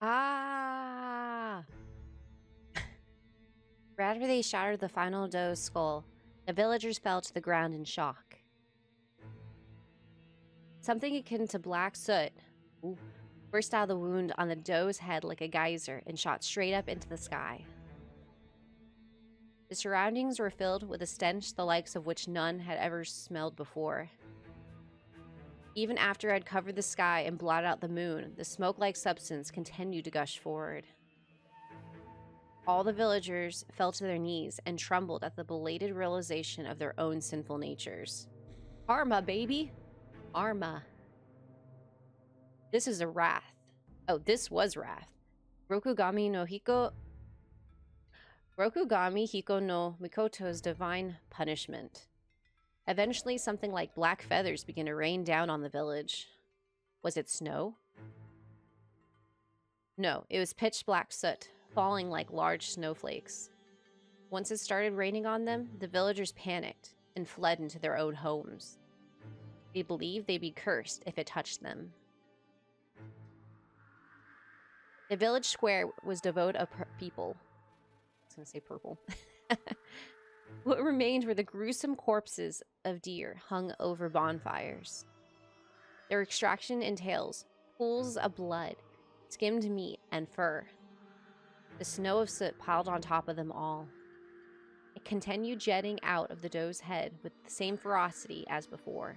Ah! Right after they shattered the final doe's skull, the villagers fell to the ground in shock. Something akin to black soot burst out of the wound on the doe's head like a geyser and shot straight up into the sky. The surroundings were filled with a stench the likes of which none had ever smelled before. Even after it had covered the sky and blotted out the moon, the smoke-like substance continued to gush forward. All the villagers fell to their knees and trembled at the belated realization of their own sinful natures. Karma, baby! Karma. This is a wrath. Oh, this was wrath. Rokugami Hiko no Mikoto's divine punishment. Eventually, something like black feathers began to rain down on the village. Was it snow? No, it was pitch black soot, falling like large snowflakes. Once it started raining on them, the villagers panicked and fled into their own homes. They believed they'd be cursed if it touched them. The village square was devoid of people. I was going to say purple. What remained were the gruesome corpses of deer hung over bonfires. Their extraction entails pools of blood, skimmed meat, and fur. The snow of soot piled on top of them all. It continued jetting out of the doe's head with the same ferocity as before.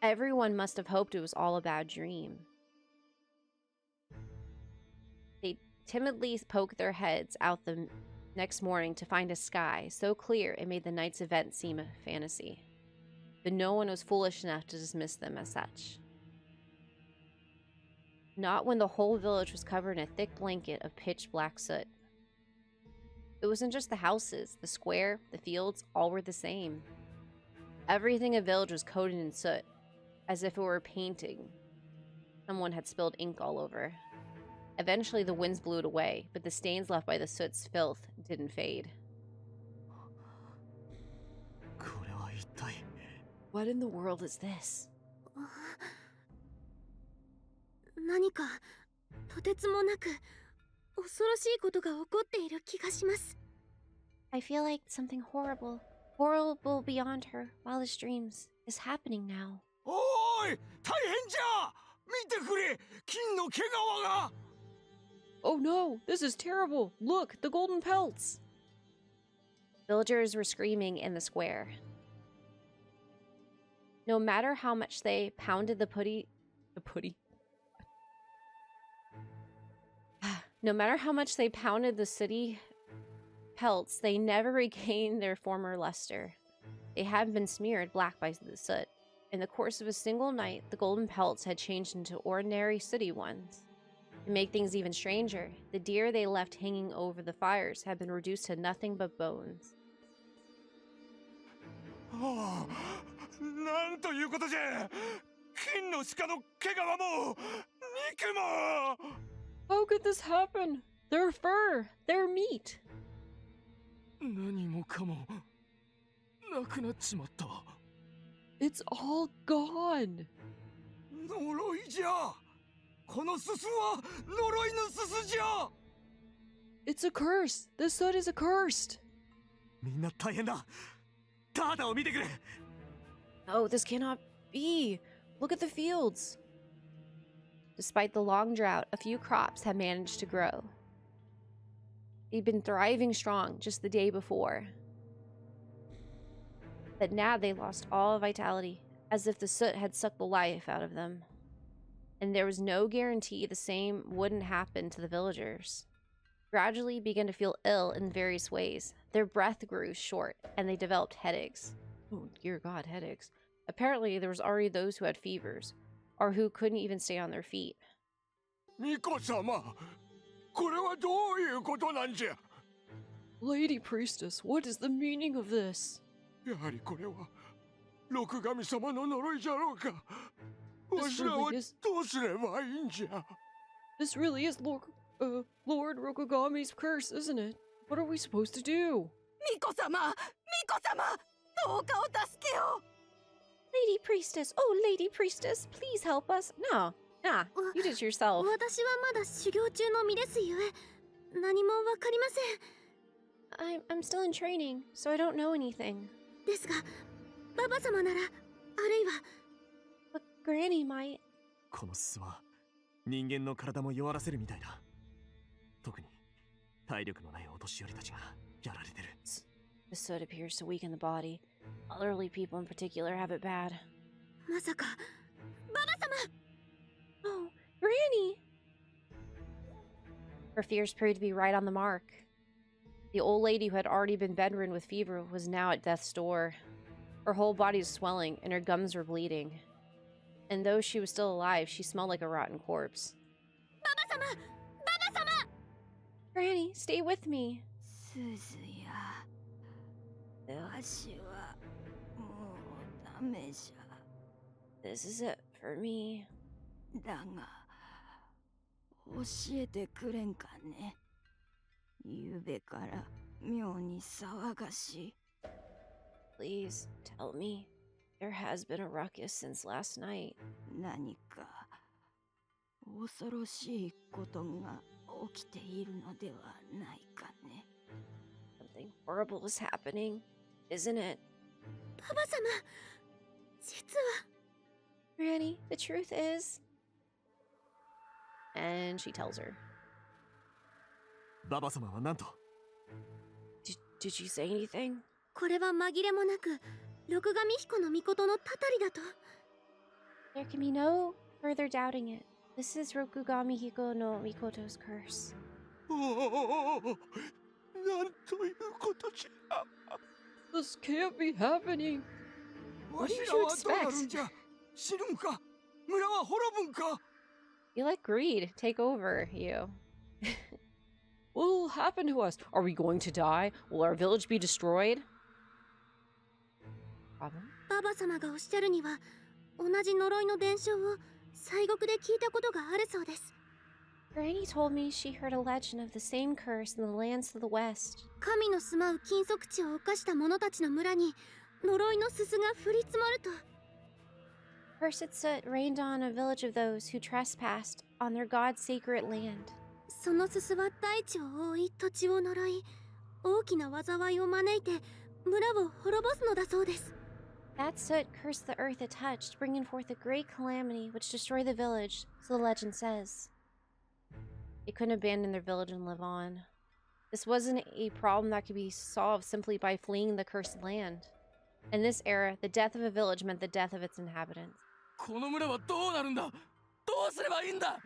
Everyone must have hoped it was all a bad dream. They timidly poked their heads out the next morning to find a sky so clear it made the night's event seem a fantasy. But no one was foolish enough to dismiss them as such. Not when the whole village was covered in a thick blanket of pitch black soot. It wasn't just the houses, the square, the fields, all were the same. Everything in the village was coated in soot, as if it were a painting. Someone had spilled ink all over. Eventually the winds blew it away, but the stains left by the soot's filth didn't fade. What in the world is this? I feel like something horrible beyond her wildest dreams is happening now. Oi! 大変じゃ! 見てくれ! 金の毛皮が! Oh no, this is terrible! Look, the golden pelts! Villagers were screaming in the square. No matter how much they pounded No matter how much they pounded the city pelts, they never regained their former luster. They had been smeared black by the soot. In the course of a single night, the golden pelts had changed into ordinary sooty ones. To make things even stranger, the deer they left hanging over the fires had been reduced to nothing but bones. Oh, なんということじゃ! 金の鹿の毛皮も肉も! How could this happen? Their fur, their meat. 何もかもなくなっちまった. It's all gone. 呪いじゃ! このすすは呪いのすすじゃ! It's a curse. The soot is accursed. みんな大変だ. 田畑を見てくれ. Oh, this cannot be. Look at the fields. Despite the long drought, a few crops had managed to grow. They'd been thriving strong just the day before. But now they lost all vitality, as if the soot had sucked the life out of them. And there was no guarantee the same wouldn't happen to the villagers. Gradually began to feel ill in various ways. Their breath grew short, and they developed headaches. Oh, dear God, headaches. Apparently, there was already those who had fevers, or who couldn't even stay on their feet. Miko-sama, これはどういうことなんじゃ? Lady Priestess, what is the meaning of this? やはりこれはRokugami様の呪いじゃろうか? わしらはどうすればいいんじゃ? This really is Lord Rokugami's curse, isn't it? What are we supposed to do? Miko-sama! Miko-sama! どうかお助けを! Lady Priestess! Oh, Lady Priestess! Please help us! No. Yeah, you did it yourself. 私はまだ修行中の身ですゆえ、何もわかりません。 I'm still in training, so I don't know anything. ですが、ババ様なら、あるいは But Granny might. この巣は人間の体も弱らせるみたいだ。特に体力のないお年寄りたちがやられてる。 The soot appears to weaken the body. Elderly people in particular have it bad. まさか、ババ様 Oh, Granny! Her fears proved to be right on the mark. The old lady who had already been bedridden with fever was now at death's door. Her whole body was swelling and her gums were bleeding. And though she was still alive, she smelled like a rotten corpse. ババ様ババ様 Granny, stay with me. すずや、わしはもうダメじゃ。 This is it for me. だが、教えてくれんかね。ゆうべから妙に騒がしい。 Please tell me. There has been a ruckus since last night. 何か恐ろしいことが起きているのではないかね。 Something horrible is happening, isn't it? ババ様、実は Granny, the truth is... And she tells her. ババ様は何と？ Did you say anything? これは紛れもなく六神彦の御事のたたりだと。 There can be no further doubting it. This is Rokugami Hiko no Mikoto's curse. おお、なんということじゃ。 This can't be happening. わしらはどうなるんじゃ。死ぬんか、村は滅ぶんか。 You let greed take over you. What will happen to us? Are we going to die? Will our village be destroyed? Problem? ババ様がおっしゃるには、同じ呪いの伝承を西国で聞いたことがあるそうです。 Granny told me she heard a legend of the same curse in the lands to the west. 神の住まう禁足地を犯した者たちの村に呪いのすすが降り積もると。 Cursed soot rained on a village of those who trespassed on their god's sacred land. そのすすは大地を覆い土地を呪い、大きな災いを招いて村を滅ぼすのだそうです。 That soot cursed the earth it touched, bringing forth a great calamity which destroyed the village, so the legend says. They couldn't abandon their village and live on. This wasn't a problem that could be solved simply by fleeing the cursed land. In this era, the death of a village meant the death of its inhabitants. この村はどうなるんだ？どうすればいいんだ？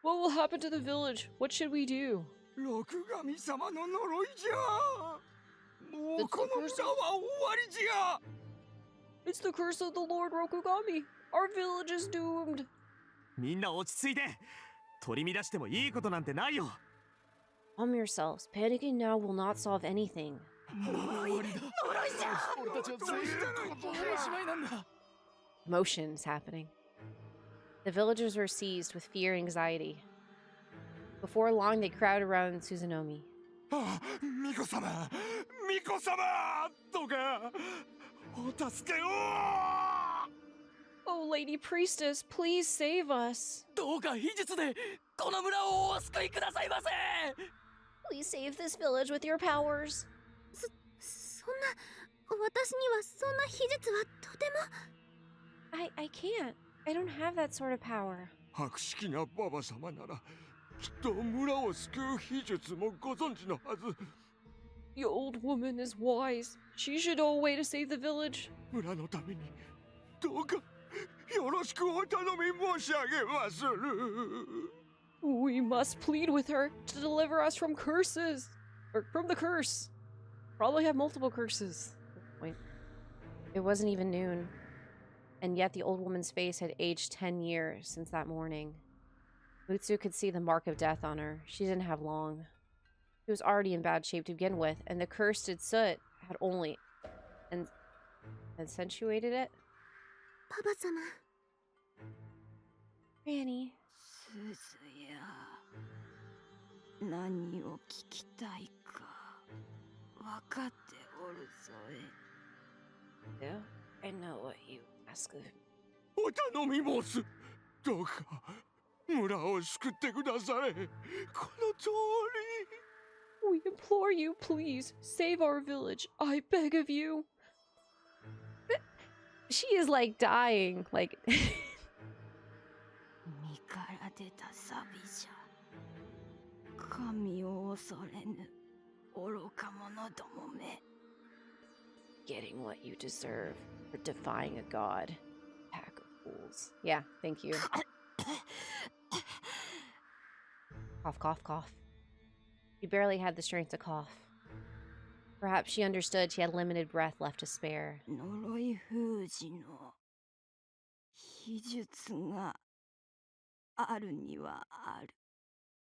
What will happen to the village? What should we do? 六神様の呪いじゃ。もうこの村は終わりじゃ。 It's the curse of the Lord Rokugami. Our village is doomed. みんな落ち着いて。取り乱してもいいことなんてないよ。Calm yourselves. Panicking now will not solve anything. 呪いだ。俺たちは全員このおしまいなんだ。 Commotion is happening. The villagers were seized with fear and anxiety. Before long, they crowded around Suzunomi. あ、巫女様、巫女様、どうかお助けを。 Oh, Lady Priestess, please save us. どうか秘術でこの村をお救いくださいませ。 Please save this village with your powers. そんな、私にはそんな秘術はとても。 I can't. I don't have that sort of power. 博識なババ様ならきっと村を救う秘術もご存知のはず。 The old woman is wise. She should know a way to save the village. 村のためにどうかよろしくお頼み申し上げまする。 We must plead with her to deliver us from curses. Or from the curse. Probably have multiple curses. Wait. It wasn't even noon. And yet the old woman's face had aged 10 years since that morning. Mutsu could see the mark of death on her. She didn't have long. She was already in bad shape to begin with, and the cursed soot had only accentuated it. ババ様。 Granny. すずや、何を聞きたいか分かっておるぞえ。 Yeah, I know what you ask of me. お頼み申す。どうか村を救ってくだされ。この通 We implore you, please, save our village. I beg of you. She is like dying. Like 身から出たサビじゃ。神を恐れぬ愚か者どもめ。 getting what you deserve for defying a god. Pack of fools. Yeah, thank you. Cough, cough, cough. She barely had the strength to cough. Perhaps she understood she had limited breath left to spare. 呪い封じの秘術があるにはある。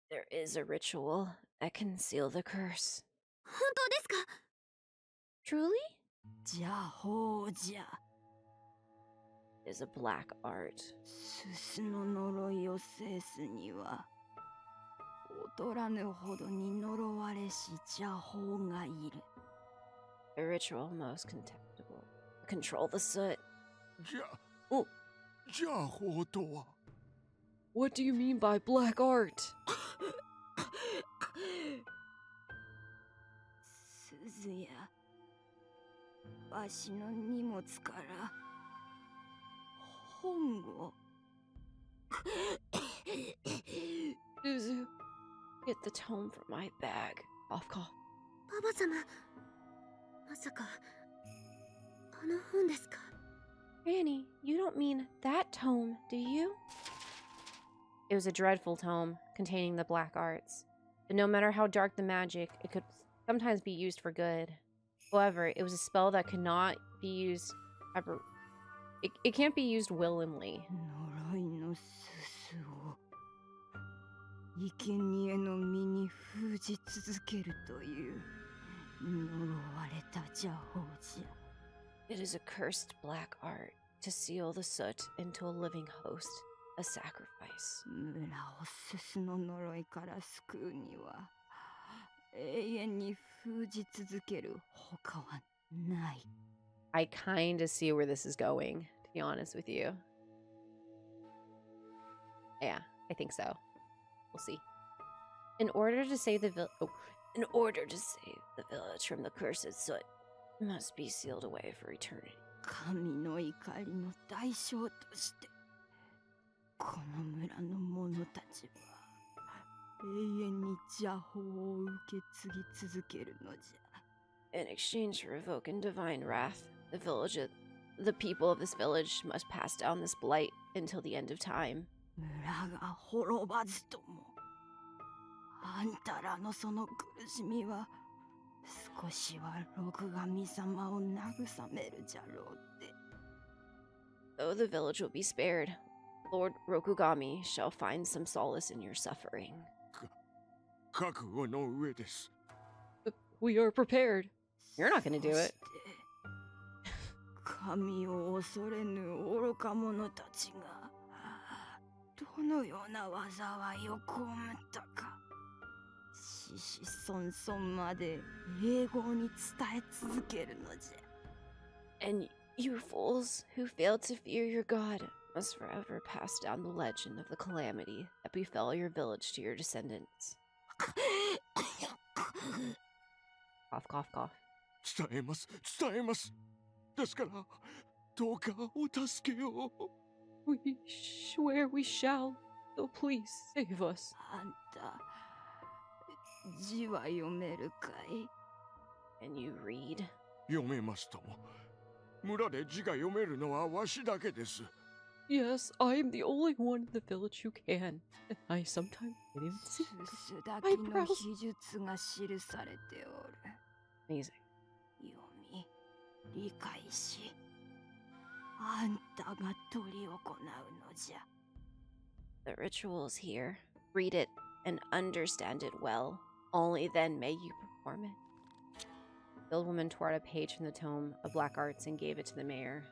There is a ritual that can seal the curse. 本当ですか？ Truly? 邪法じゃ。 It is a black art. すすの呪いを制すには劣らぬほどに呪われし邪法がいる。 A ritual most contemptible. Control the soot. じゃ、お、じゃあ法とは。 What do you mean by black art? 鈴やわしの荷物から本を。 Suzu, get the tome from my bag. Cough, cough. パパ様、まさかあの本ですか？ Annie, you don't mean that tome, do you? It was a dreadful tome containing the black arts. And no matter how dark the magic, it could sometimes be used for good. However, it was a spell that could not be used ever. It can't be used willingly. 呪いのすすを生贄の身に封じ続けるという呪われた邪法じゃ。 It is a cursed black art to seal the soot into a living host, a sacrifice. 村をすすの呪いから救うには永遠に封じ続ける他はない。 I kind of see where this is going, to be honest with you. Yeah, I think so. We'll see. In order to save the village from the cursed soot, it must be sealed away for eternity. 神の怒りの代償としてこの村の者たちは永遠に邪法を受け継ぎ続けるのじゃ。 In exchange for revoking divine wrath, the people of this village must pass down this blight until the end of time. 村が滅ばずともあんたらのその苦しみは少しは六神様を慰めるじゃろうって。 Though the village will be spared, Lord Rokugami shall find some solace in your suffering. 覚悟の上です。 We are prepared. You're not gonna do そ it. して神を恐れぬ愚か者たちがどのような災いを被ったか子々孫々まで永劫に伝え続けるのじゃ。 And you fools who failed to fear your god must forever pass down the legend of the calamity that befell your village to your descendants. Cough, cough, cough. 伝えます、伝えます。ですから、どうかお助けを。 We swear we shall, so please save us. あんた字は読めるかい？ Can you read? 読めますとも。村で字が読めるのはわしだけです。 Yes, I am the only one in the village who can. And I sometimes get him す sick. すだけの秘術が記されておる。 Amazing. 読み理解しあんたが執り行うのじゃ。 The ritual is here. Read it and understand it well. Only then may you perform it. The old woman tore out a page from the tome of black arts and gave it to the mayor.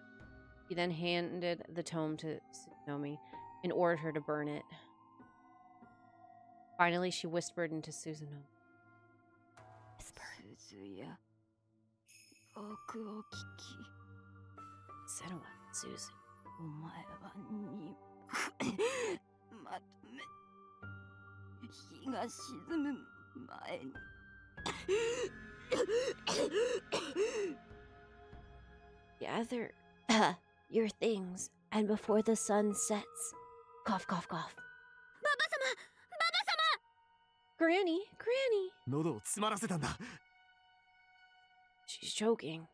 He then handed the tome to Tsunomi and ordered her to burn it. Finally, she whispered into Susanoo. Whisper. すずやよくお聞き。 Said what, Susan? お前はにまと日が沈む前に。Gather your things, and before the sun sets. Cough, cough, cough. Granny, Granny. 喉を詰まらせたんだ。 She's choking.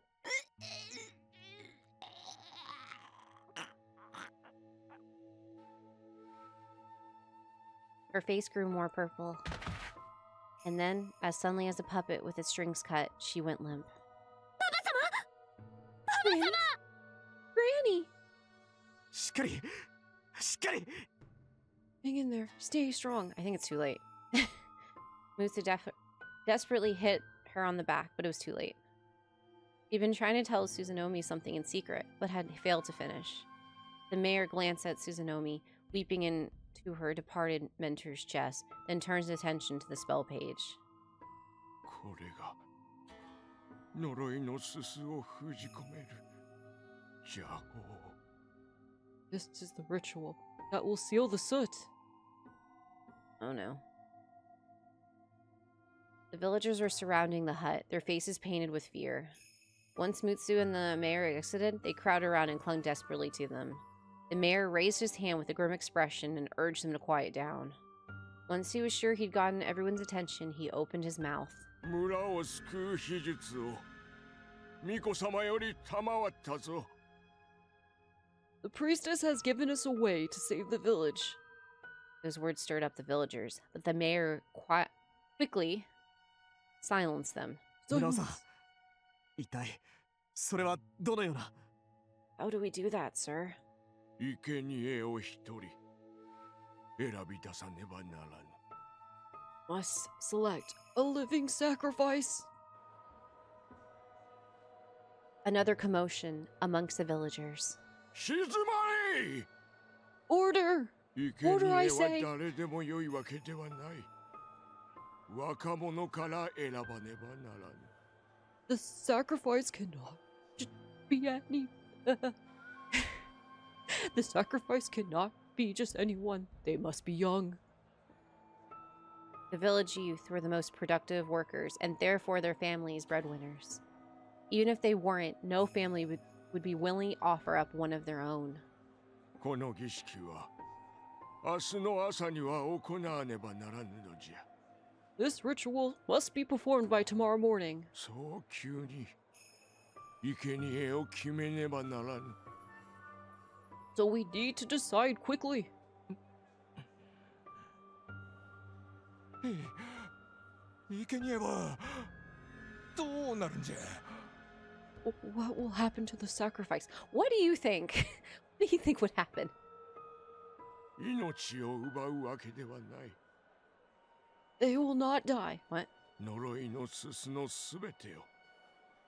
Her face grew more purple. And then, as suddenly as a puppet with its strings cut, she went limp. Granny? Granny! しっかりしっかり。 Hang in there. Stay strong. I think it's too late. Musa desperately hit her on the back, but it was too late. He'd been trying to tell Suzunomi something in secret, but had failed to finish. The mayor glanced at Suzunomi, weeping into her departed mentor's chest, then turns his attention to the spell page. これが呪いのすすを封じ込める邪法。 This is the ritual that will seal the soot. Oh no. The villagers were surrounding the hut, their faces painted with fear. Once Mutsu and the mayor exited, they crowded around and clung desperately to them. The mayor raised his hand with a grim expression and urged them to quiet down. Once he was sure he'd gotten everyone's attention, he opened his mouth. 村を救う秘術を巫女様より賜ったぞ。 The priestess has given us a way to save the village. Those words stirred up the villagers, but the mayor quickly silenced them. 村尾さん、一体それはどのような。 How do we do that, sir? 生贄を一人選び出さねばならぬ。 Must select a living sacrifice. Another commotion amongst the villagers. 静まれ！ Order! 生 Order, I 贄 say. は誰でも良いわけではない。若者から選ばねばならぬ。 The sacrifice cannot just be any. The sacrifice cannot be just anyone. They must be young. The village youth were the most productive workers, and therefore their families breadwinners. Even if they weren't, no family would be willing to offer up one of their own. この儀式は明日の朝には行わねばならぬのじゃ。 This ritual must be performed by tomorrow morning. そう急に生贄を決めねばならぬ。 So we need to decide quickly. 生贄はどうなるんじゃ。 What will happen to the sacrifice? What do you think? What do you think would happen? 命を奪うわけではない。 They will not die. What? 呪いのすすのすべてを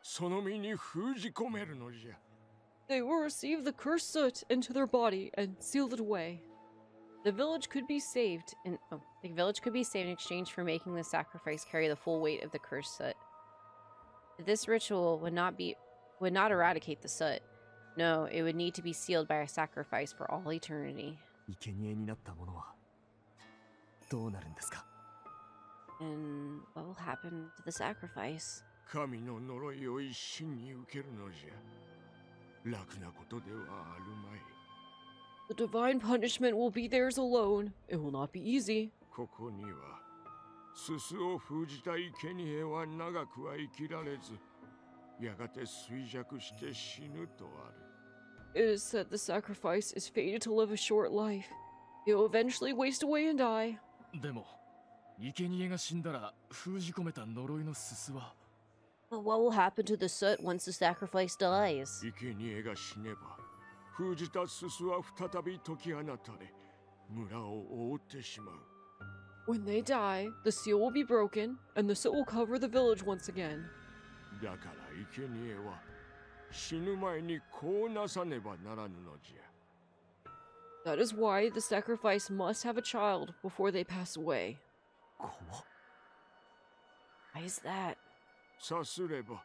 その身に封じ込めるのじゃ。 They will receive the cursed soot into their body and seal it away. The village could be saved in exchange for making the sacrifice carry the full weight of the cursed soot. This ritual would not eradicate the soot. No, it would need to be sealed by a sacrifice for all eternity. 生贄になったものはどうなるんですか。 And what will happen to the sacrifice? 神の呪いを一身に受けるのじゃ。楽なことではあるまい。 The divine punishment will be theirs alone. It will not be easy. ここにはすすを封じた生贄は長くは生きられず、やがて衰弱して死ぬとある。 It is said the sacrifice is fated to live a short life. It will eventually waste away and die. でも生贄が死んだら封じ込めた呪いのすすは。 But what will happen to the soot once the sacrifice dies? 生贄が死ねば封じたすすは再び解き放たれ、村を覆ってしまう。 When they die, the seal will be broken, and the soot will cover the village once again. だから生贄は死ぬ前にこうなさねばならぬのじゃ。 That is why the sacrifice must have a child before they pass away. 怖っ。 Why is that? さすれば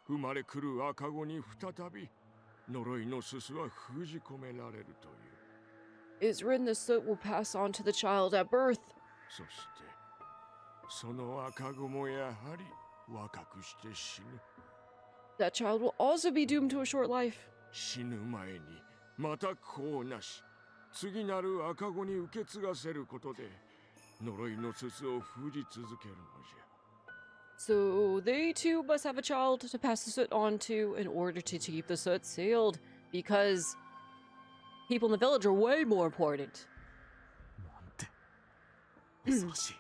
生まれくる赤子に再び呪いのすすは封じ込められるという。 It is written the soot will pass on to the child at birth. そしてその赤子もやはり若くして死ぬ。 That child will also be doomed to a short life. 死ぬ前にまた子をなし、次なる赤子に受け継がせることで呪いの筒を封じ続けるのじゃ。 So they too must have a child to pass the soot on to in order to keep the soot sealed, because people in the village are way more important. なんて恐ろしい。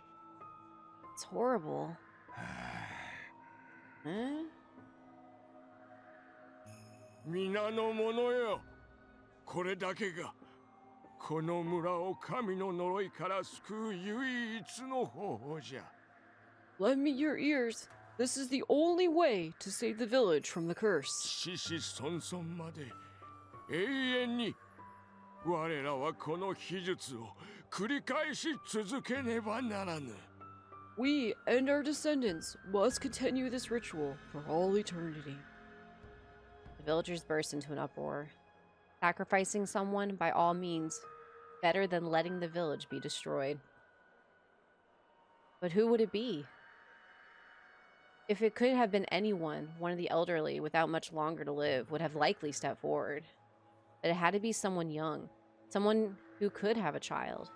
It's horrible. Huh? 皆の者よ、これだけがこの村を神の呪いから救う唯一の方法じゃ。 Lend me your ears. This is the only way to save the village from the curse. 子々孫々まで永遠に我らはこの秘術を繰り返し続けねばならぬ。 We and our descendants must continue this ritual for all eternity. The villagers burst into an uproar. Sacrificing someone, by all means, better than letting the village be destroyed. But who would it be? If it could have been anyone, one of the elderly, without much longer to live, would have likely stepped forward. But it had to be someone young, someone who could have a child.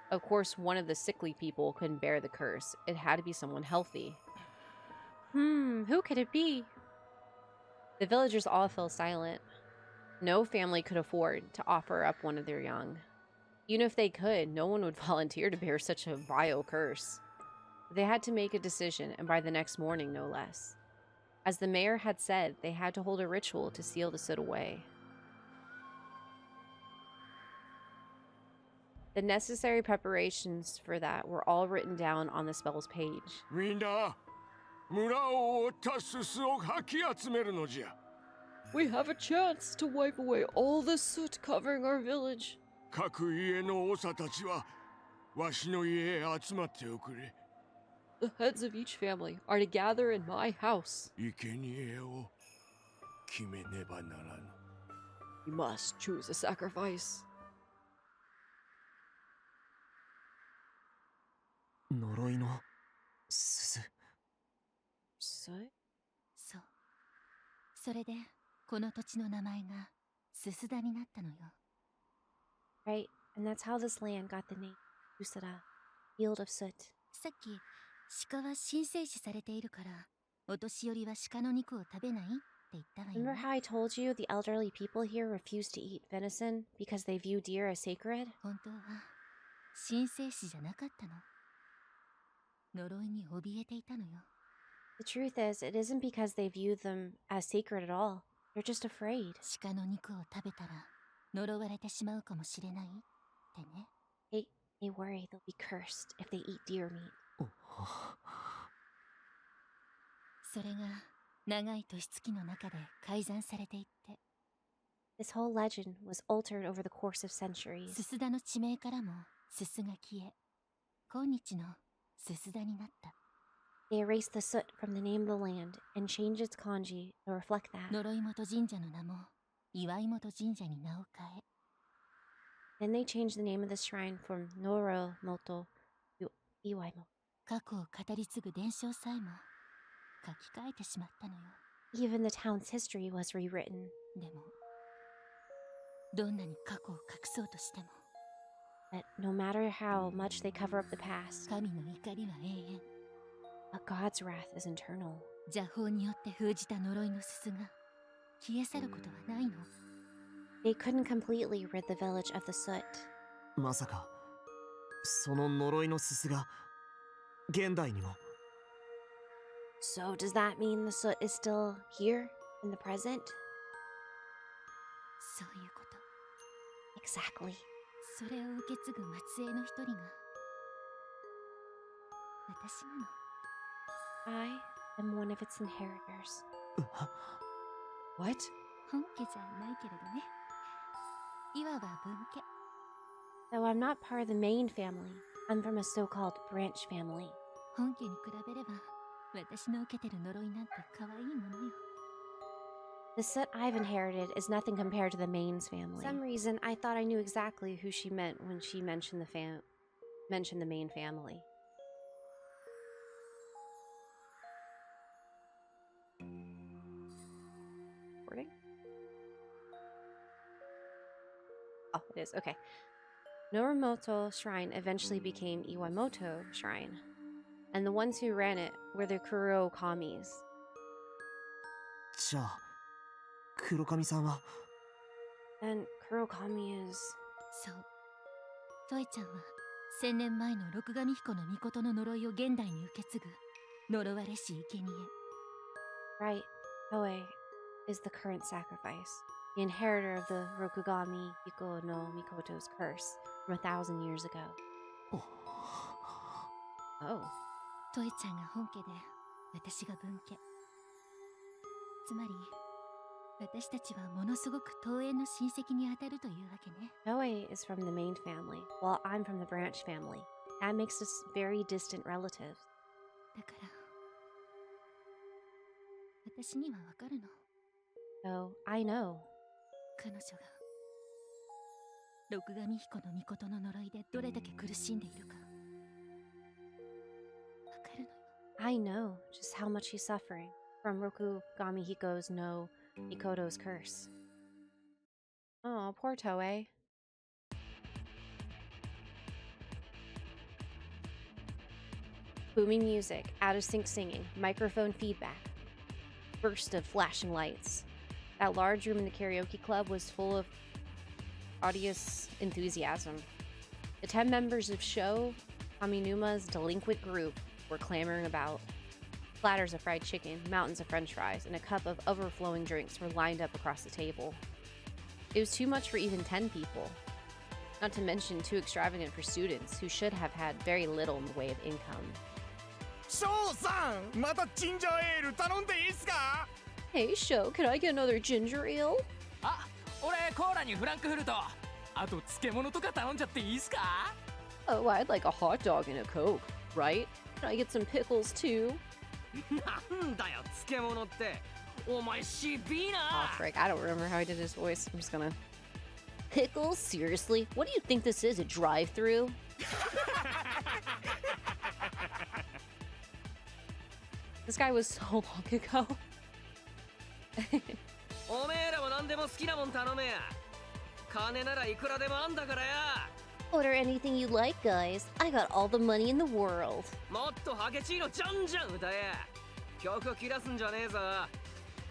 Of course, one of the sickly people couldn't bear the curse. It had to be someone healthy. Who could it be? The villagers all fell silent. No family could afford to offer up one of their young. Even if they could, no one would volunteer to bear such a vile curse. They had to make a decision, and by the next morning, no less. As the mayor had said, they had to hold a ritual to seal the soot away. The necessary preparations for that were all written down on the spell's page. みんな、村を覆ったすすをかき集めるのじゃ。 We have a chance to wipe away all the soot covering our village. 各家の長たちはわしの家へ集まっておくれ。 The heads of each family are to gather in my house. 生贄を決めねばならぬ。 You must choose a sacrifice. 呪いの鈴。 Soot? そう。それでこの土地の名前がすすだになったのよ。 Right, and that's how this land got the name ITZAH, Field of Soot. さっき鹿は神聖視されているからお年寄りは鹿の肉を食べないって言ったわよ Remember ね。 how I told you the elderly people here refuse to eat venison because they view deer as sacred? 本当は神聖視じゃなかったの。呪いに怯えていたのよ。 The truth is, it isn't because they view them as sacred at all. They're just afraid. 鹿の肉を食べたら呪われてしまうかもしれないってね。 They worry they'll be cursed if they eat deer meat. それが長い年月の中で改ざんされていって、 This whole legend was altered over the course of centuries. すすだの地名からもすすが消え、今日のすすだになった。 They erased the soot from the name of the land and changed its kanji to reflect that. 呪い元神社の名も岩井元神社に名を変え、 Then they changed the name of the shrine from Noromoto to Iwaihime. 過去を語り継ぐ伝承さえも書き換えてしまったのよ。 Even the town's history was rewritten. でもどんなに過去を隠そうとしても But no matter how much they cover up the past, 神の怒りは永遠。 a god's wrath is internal. 邪法によって封じた呪いのすすが消え去ることはないの。 They couldn't completely rid the village of the soot. まさかその呪いの鈴が現代にも。 So does that mean the soot is still here in the present? そういうこと。 Exactly. それを受け継ぐ末裔の一人が私なの。 I am one of its inheritors. What? 本家じゃないけれどね。いわば分家。 Though I'm not part of the main family, I'm from a so-called branch family. 本家に比べれば私の受けてる呪いなんて可愛いものよ。 The soot I've inherited is nothing compared to the main's family. For some reason, I thought I knew exactly who she meant when she mentioned mention the main family. Recording? Oh, it is. Okay. Noromoto Shrine eventually became Iwaimoto Shrine, and the ones who ran it were the Kurokamis. じゃあ黒髪さんは And Kurokami is... そうトエちゃんは1000年前の六神彦の命の呪いを現代に受け継ぐ呪われし生贄 Right. Toei is the current sacrifice, the inheritor of the Rokugami Hiko no Mikoto's curse from 1,000 years ago. Oh. トエちゃんが本家で私が分家つまり私たちはものすごく遠縁の親戚にあたるというわけね Toei is from the main family, while I'm from the branch family. That makes us very distant relatives. だから私にはわかるの So, I know. 彼女が六神彦の命の呪いでどれだけ苦しんでいるかわかるのよ I know just how much he's suffering from Rokugami Hiko's no Mikoto's curse. Oh, poor Toei. Booming music, out-of-sync singing, microphone feedback, burst of flashing lights. That large room in the karaoke club was full of audience enthusiasm. The 10 members of Sho Kaminuma's delinquent group were clamoring about. Platters of fried chicken, mountains of french fries, and a cup of overflowing drinks were lined up across the table. It was too much for even 10 people. Not to mention too extravagant for students who should have had very little in the way of income. 翔さんまたジンジャーエール頼んでいいっすか Hey, Sho, can I get another ginger ale? あ、俺コーラにフランクフルト。あと漬物とか頼んじゃっていいっすか Oh, I'd like a hot dog and a Coke, right? Can I get some pickles too? なんだよ漬物って。お前しびーな。 Oh, frick, I don't remember how I did his voice. I'm just gonna... Pickles? Seriously? What do you think this is, a drive-thru? This guy was so long ago. おめえらも何でも好きなもん頼めや。金ならいくらでもあんだからや。Order anything you like, guys. I got all the money in the world. もっとハゲチーノじゃんじゃん歌え。曲切らすんじゃねえぞ。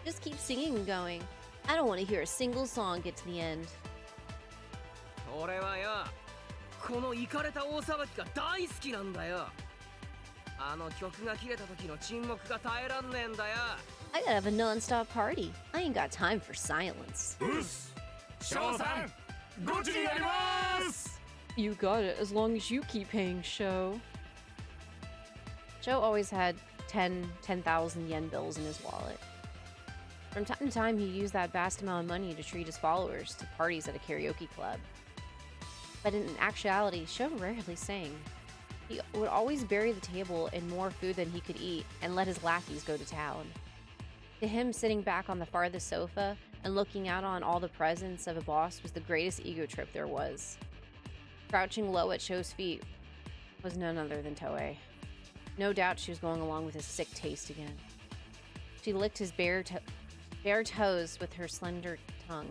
Just keep singing and going. I don't want to hear a single song get to the end. 俺はよ、このイカれた大騒ぎが大好きなんだよ。あの曲が切れた時の沈黙が耐えらんねえんだよ。I gotta have a non-stop party. I ain't got time for silence. うっす翔さんごちになります You got it, as long as you keep paying Sho. Sho always had 10,000 yen bills in his wallet. From time to time, he used that vast amount of money to treat his followers to parties at a karaoke club. But in actuality, Sho rarely sang. He would always bury the table in more food than he could eat and let his lackeys go to town. To him, sitting back on the farthest sofa and looking out on all the presents of a boss was the greatest ego trip there was. Crouching low at Sho's feet was none other than Toei. No doubt she was going along with his sick taste again. She licked his bare toes with her slender tongue.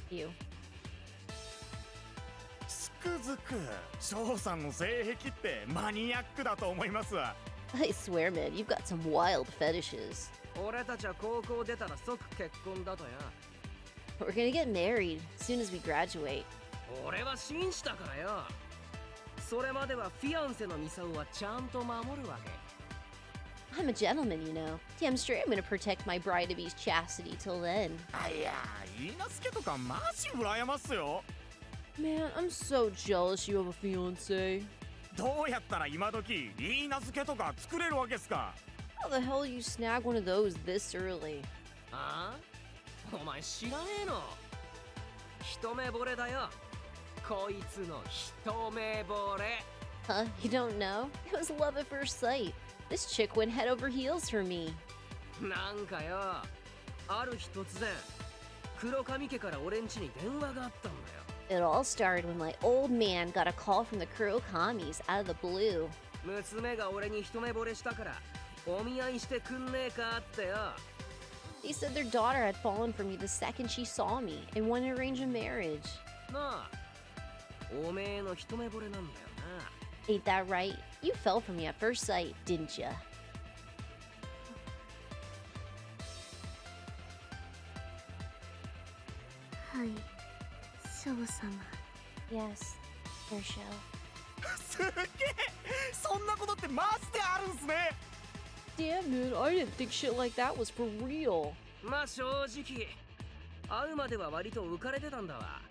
You. つくづく翔さんの性癖ってマニアックだと思いますわ I swear, man, you've got some wild fetishes. 俺たちは高校出たら即結婚だとや。 We're gonna get married as soon as we graduate. 俺は紳士だからよ。それまではフィアンセのミサオはちゃんと守るわけ。 I'm a gentleman, you know. Damn straight I'm gonna protect my bride-to-be's chastity till then. あいや許嫁とかマジ羨ますよ Man, I'm so jealous you have a fiance. どうやったら今時許嫁とか作れるわけっすか How the hell you snag one of those this early? ああ？お前知らねえの？一目惚れだよ。こいつの一目惚れ。 Huh? You don't know? It was love at first sight. This chick went head over heels for me. なんかよ、ある日突然、黒髪家から俺ん家に電話があったんだよ。 It all started when my old man got a call from the Kurokamis out of the blue. 娘が俺に一目惚れしたからお見合いしてくんねえかってよ。 They said their daughter had fallen for me the second she saw me and wanted to arrange a marriage. なあ、おめえの一目惚れなんだよな。 Ain't that right? You fell for me at first sight, didn't ya? はい、ショウ様。 Yes, their show. すっげえ、そんなことってマジであるんすね。 Damn, dude, I didn't think shit like that was for real. まあ正直会うまでは割と浮かれてたんだわ。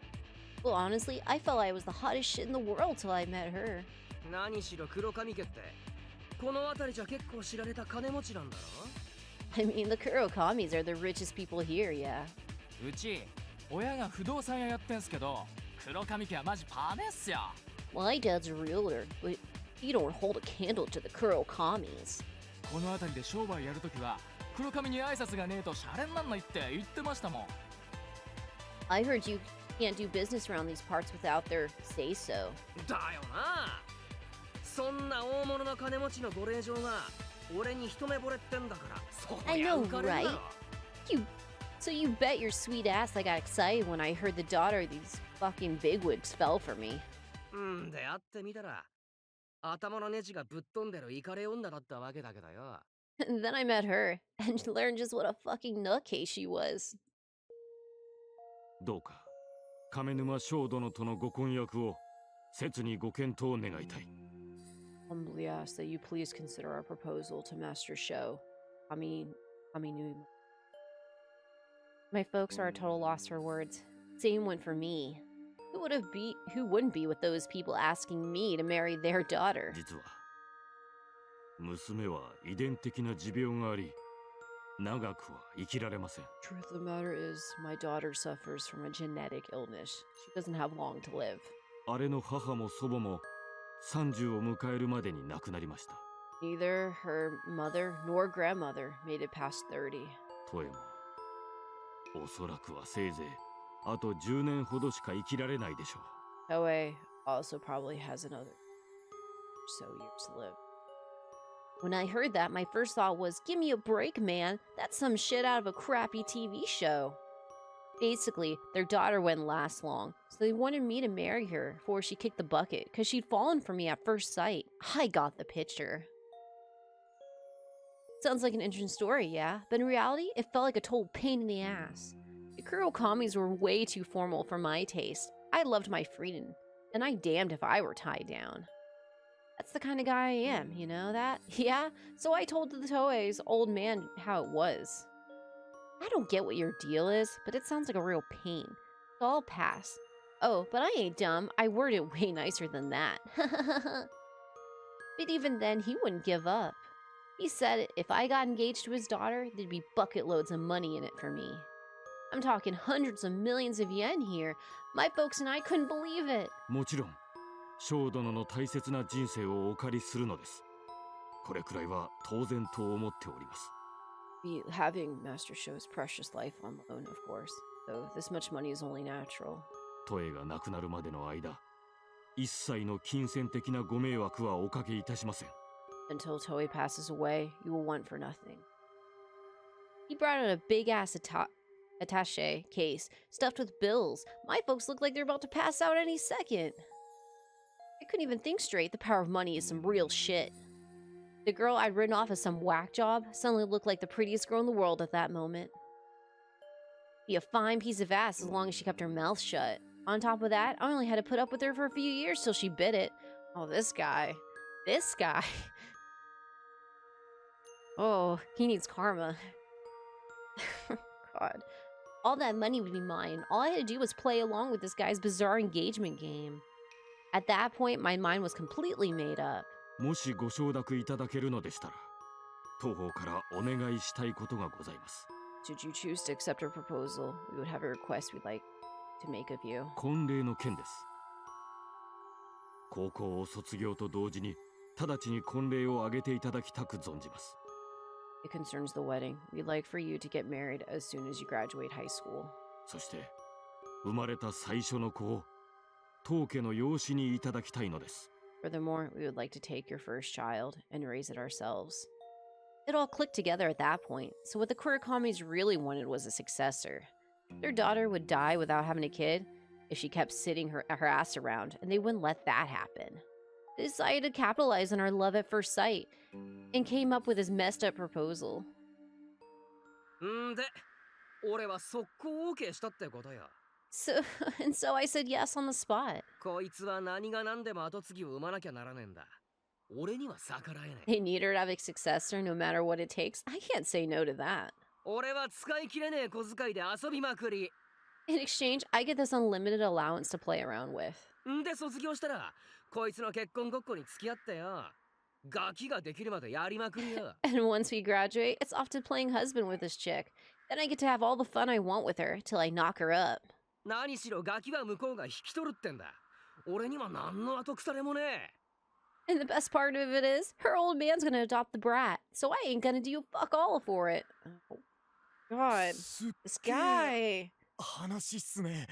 Well, honestly, I felt I was the hottest shit in the world till I met her. 何しろ黒髪家ってこの辺りじゃ結構知られた金持ちなんだろ。 I mean, the Kurokamis are the richest people here, yeah. うち親が不動産屋やってんすけど、黒髪家はマジパネっすよ。 My dad's a realtor, but he don't hold a candle to the Kurokamis. この辺りで商売やるときは黒髪に挨拶がねえとシャレになんないって言ってましたもん。 I heard you can't do business around these parts without their say-so. だよな。そんな大物の金持ちのご令嬢が俺に一目惚れってんだからそ I りゃ know, 浮かれるだろ。 So you bet your sweet ass I got excited when I heard the daughter of these fucking bigwigs fell for me. で会ってみたら頭のネジがぶっ飛んでるイカレ女だったわけだけどよ。 And then I met her and learned just what a fucking nutcase she was. どうか亀沼翔殿とのご婚約を切にご検討願いたい。 Humbly ask that you please consider our proposal to Master Sho. Kami-nui. My folks are a total loss for words. Same went for me. Who wouldn't be with those people asking me to marry their daughter? 実は娘は遺伝的な持病があり長くは生きられません。 Truth of the matter is, my daughter suffers from a genetic illness. She doesn't have long to live. 姉の母も祖母も30を迎えるまでに亡くなりました。 Neither her mother nor grandmother made it past 30. トエもおそらくはせいぜいあと10年ほどしか生きられないでしょう。 Toei also probably has another so years to live. When I heard that, my first thought was, give me a break, man. That's some shit out of a crappy TV show. Basically, their daughter wouldn't last long, so they wanted me to marry her before she kicked the bucket, because she'd fallen for me at first sight. I got the picture. Sounds like an interesting story, yeah? But in reality, it felt like a total pain in the ass. The Kurokamis were way too formal for my taste. I loved my freedom, and I damned if I were tied down. That's the kind of guy I am, you know that? Yeah? So I told the Toei's old man how it was. I don't get what your deal is, but it sounds like a real pain. So I'll pass. Oh, but I ain't dumb. I worded it way nicer than that. But even then, he wouldn't give up. He said if I got engaged to his daughter, there'd be bucket loads of money in it for me. I'm talking hundreds of millions of yen here. My folks and I couldn't believe it. もちろん翔殿の大切な人生をお借りするのです。これくらいは当然と思っております。 Be having Master Sho's precious life on loan, of course. So this much money is only natural. トエが亡くなるまでの間一切の金銭的なご迷惑はおかけいたしません。 Until Toei passes away, you will want for nothing. He brought out a big-ass attache case stuffed with bills. My folks look like they're about to pass out any second. I couldn't even think straight. The power of money is some real shit. The girl I'd written off as some whack job suddenly looked like the prettiest girl in the world at that moment. Be a fine piece of ass as long as she kept her mouth shut. On top of that, I only had to put up with her for a few years till she bit it. Oh, this guy. This guy. Oh, he needs karma. God. All that money would be mine. All I had to do was play along with this guy's bizarre engagement game. At that point, my mind was completely made up. もしご承諾いただけるのでしたら当方からお願いしたいことがございます。 Should you choose to accept our proposal, we would have a request we'd like to make of you. 婚礼の件です。高校を卒業と同時に直ちに婚礼を挙げていただきたく存じます。 It concerns the wedding. We'd like for you to get married as soon as you graduate high school. そして生まれた最初の子を当家の養子にいただきたいのです。 Furthermore, we would like to take your first child and raise it ourselves. It all clicked together at that point, so what the Kurakamis really wanted was a successor. Their daughter would die without having a kid if she kept sitting her ass around, and they wouldn't let that happen. They decided to capitalize on our love at first sight and came up with this messed up proposal. んで、俺は速攻 OK したってことよ。So I said yes on the spot. こいつは何が何でも後継ぎを産まなきゃならねえんだ。俺には逆らえねえ。 They need her to have a successor no matter what it takes. I can't say no to that. 俺は使い切れねえ小遣いで遊びまくり。 In exchange, I get this unlimited allowance to play around with. んで卒業したら、こいつの結婚ごっこに付き合ってよ。ガキができるまでやりまくりよ。 And once we graduate, it's off to playing husband with this chick. Then I get to have all the fun I want with her till I knock her up. 何しろガキは向こうが引き取るってんだ。俺には何の後腐れもねえ。 And the best part of it is, her old man's gonna adopt the brat, so I ain't gonna do fuck all for it. Oh, God. すっ This げえ guy. 話っすね。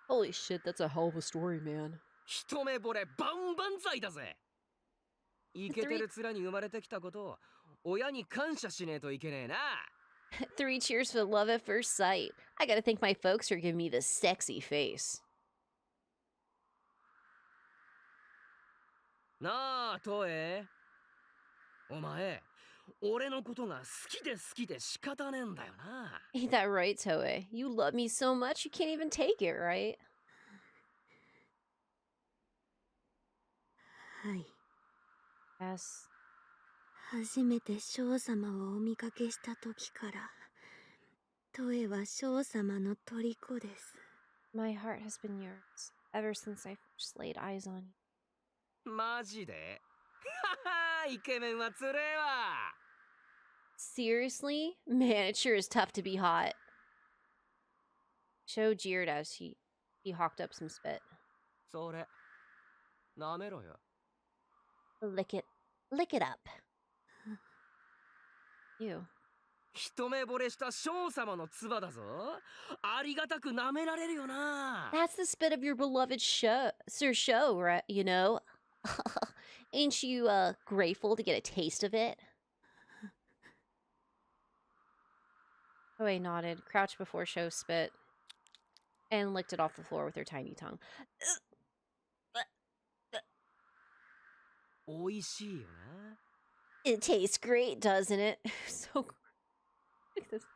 Holy shit, that's a hell of a story, man. 一目惚れバンバン罪だぜ。イケてる面に生まれてきたことを親に感謝しねえといけねえな。 3 cheers for love at first sight. I gotta thank my folks for giving me this sexy face. なあ、トエ。お前、俺のことが好きで好きで仕方ねえんだよな。 Ain't that right, Toei? You love me so much you can't even take it, right? はい。 Yes. 初めて翔様をお見かけした時から、トエは翔様の虜です。 My heart has been yours ever since I first laid eyes on you. マジでははイケメンはつれえわ。 Seriously? Man, it sure is tough to be hot. Sho jeered as he hawked up some spit. それ、なめろよ。 Lick it up. You. 一目惚れした翔様の唾だぞ。ありがたく舐められるよな。 That's the spit of your beloved Sir Sho, right? You know? Ain't you, grateful to get a taste of it? Toei nodded, crouched before Sho spit, and licked it off the floor with her tiny tongue. おいしいよな。 It tastes great, doesn't it? So... Look at this.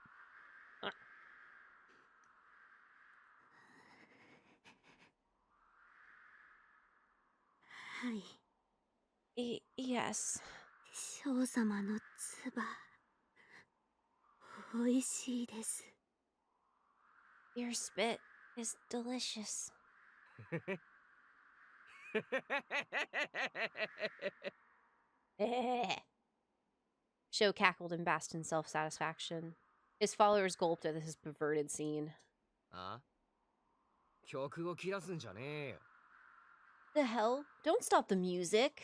はい。Yes. 翔様の唾、おいしいです。 Your spit is delicious. Sho cackled and basked in self-satisfaction. His followers gulped at this perverted scene. あ？曲を切らすんじゃねえよ。 The hell? Don't stop the music.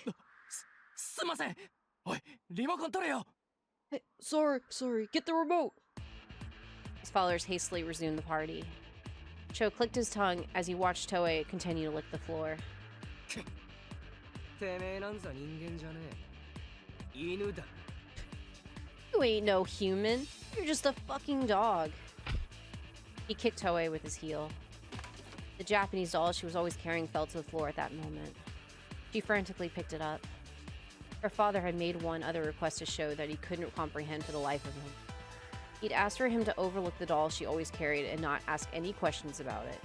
すいません。おい、リモコン取れよ。 Hey, sorry, get the remote. His followers hastily resumed the party. Sho clicked his tongue as he watched Toei continue to lick the floor. てめえなんざ人間じゃねえ。犬だ。 You ain't no human. You're just a fucking dog. He kicked Toei with his heel. The Japanese doll she was always carrying fell to the floor at that moment. She frantically picked it up. Her father had made one other request to Sho that he couldn't comprehend for the life of him. He'd asked for him to overlook the doll she always carried and not ask any questions about it.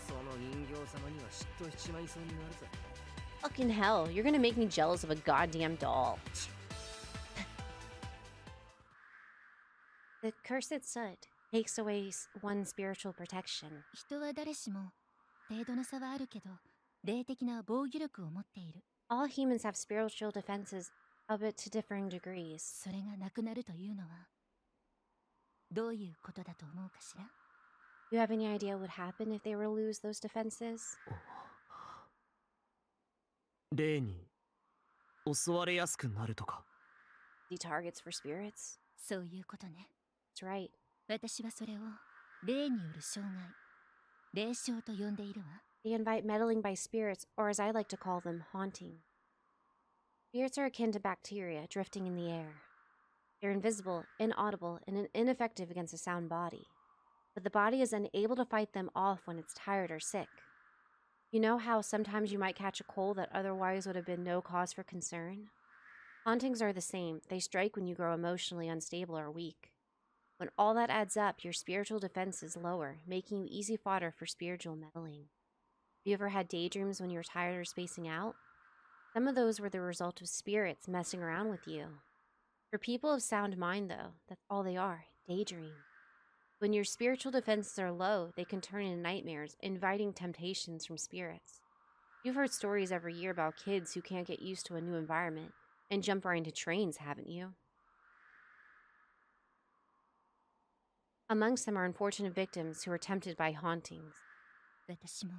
その人形様には嫉妬しちまいそうになるぜ。 Fucking hell, you're gonna make me jealous of a goddamn doll. The cursed soot takes away one's spiritual protection. 人は誰しも程度の差はあるけど、霊的な防御力を持っている。 All humans have spiritual defenses, albeit to differing degrees. それがなくなるというのはどういうことだと思うかしら？ Do you have any idea what would happen if they were to lose those defenses? 霊に襲われやすくなるとか。 The targets for spirits? そういうことね。 That's right. 私はそれを霊による障害、霊障と呼んでいるわ。They invite meddling by spirits, or as I like to call them, haunting. Spirits are akin to bacteria drifting in the air. They're invisible, inaudible, and ineffective against a sound body. But the body is unable to fight them off when it's tired or sick. You know how sometimes you might catch a cold that otherwise would have been no cause for concern? Hauntings are the same. They strike when you grow emotionally unstable or weak. When all that adds up, your spiritual defenses lower, making you easy fodder for spiritual meddling. Have you ever had daydreams when you were tired or spacing out? Some of those were the result of spirits messing around with you. For people of sound mind, though, that's all they are, daydreams. When your spiritual defenses are low, they can turn into nightmares, inviting temptations from spirits. You've heard stories every year about kids who can't get used to a new environment and jump right into trains, haven't you? Amongst them are unfortunate victims who are tempted by hauntings. 私も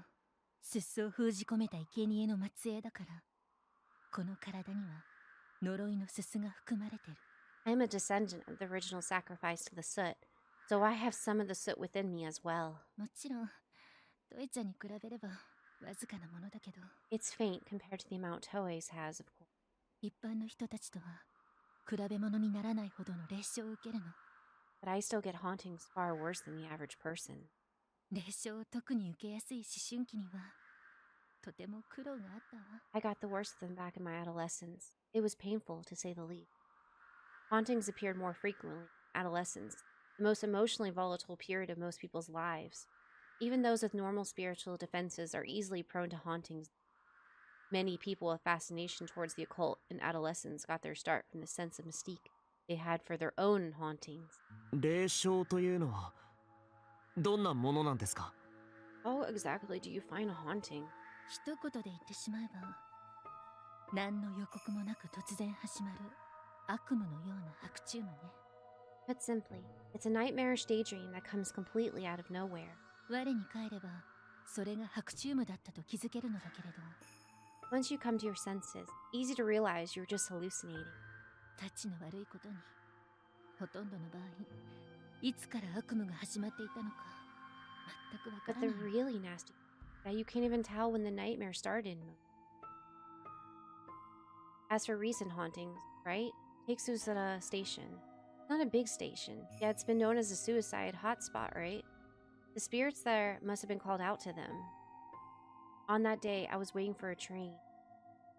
すすを封じ込めた生贄の末裔だから、この体には呪いのすすが含まれてる。I am a descendant of the original sacrifice to the soot, so I have some of the soot within me as well. もちろん、ドイツに比べればわずかなものだけど、 It's faint compared to the amount Toei's has, of course. 一般の人たちとは比べ物にならないほどの霊障を受けるの。But I still get hauntings far worse than the average person. 霊障を特に受けやすい思春期にはとても苦労があったわ。 I got the worst of them back in my adolescence. It was painful, to say the least. Hauntings appeared more frequently in adolescence, the most emotionally volatile period of most people's lives. Even those with normal spiritual defenses are easily prone to hauntings. Many people with fascination towards the occult in adolescence got their start from the sense of mystique they had for their own hauntings. 霊障というのはどんなものなんですか？ How exactly do you find a haunting? 一言で言ってしまえば、何の予告もなく突然始まる悪夢のような白昼夢ね。 Put simply, it's a nightmarish daydream that comes completely out of nowhere. 我に返れば、それが白昼夢だったと気づけるのだけれど、 Once you come to your senses, easy to realize you're just hallucinating. タチの悪いことに、ほとんどの場合、いつから悪夢が始まっていたのか、全くわか But ら the ない。 really nasty that you can't even tell when the nightmare started. As for recent hauntings, right? Take Susada Station. Not a big station, yet it's been known as a suicide hotspot, right? The spirits there must have been called out to them. On that day, I was waiting for a train.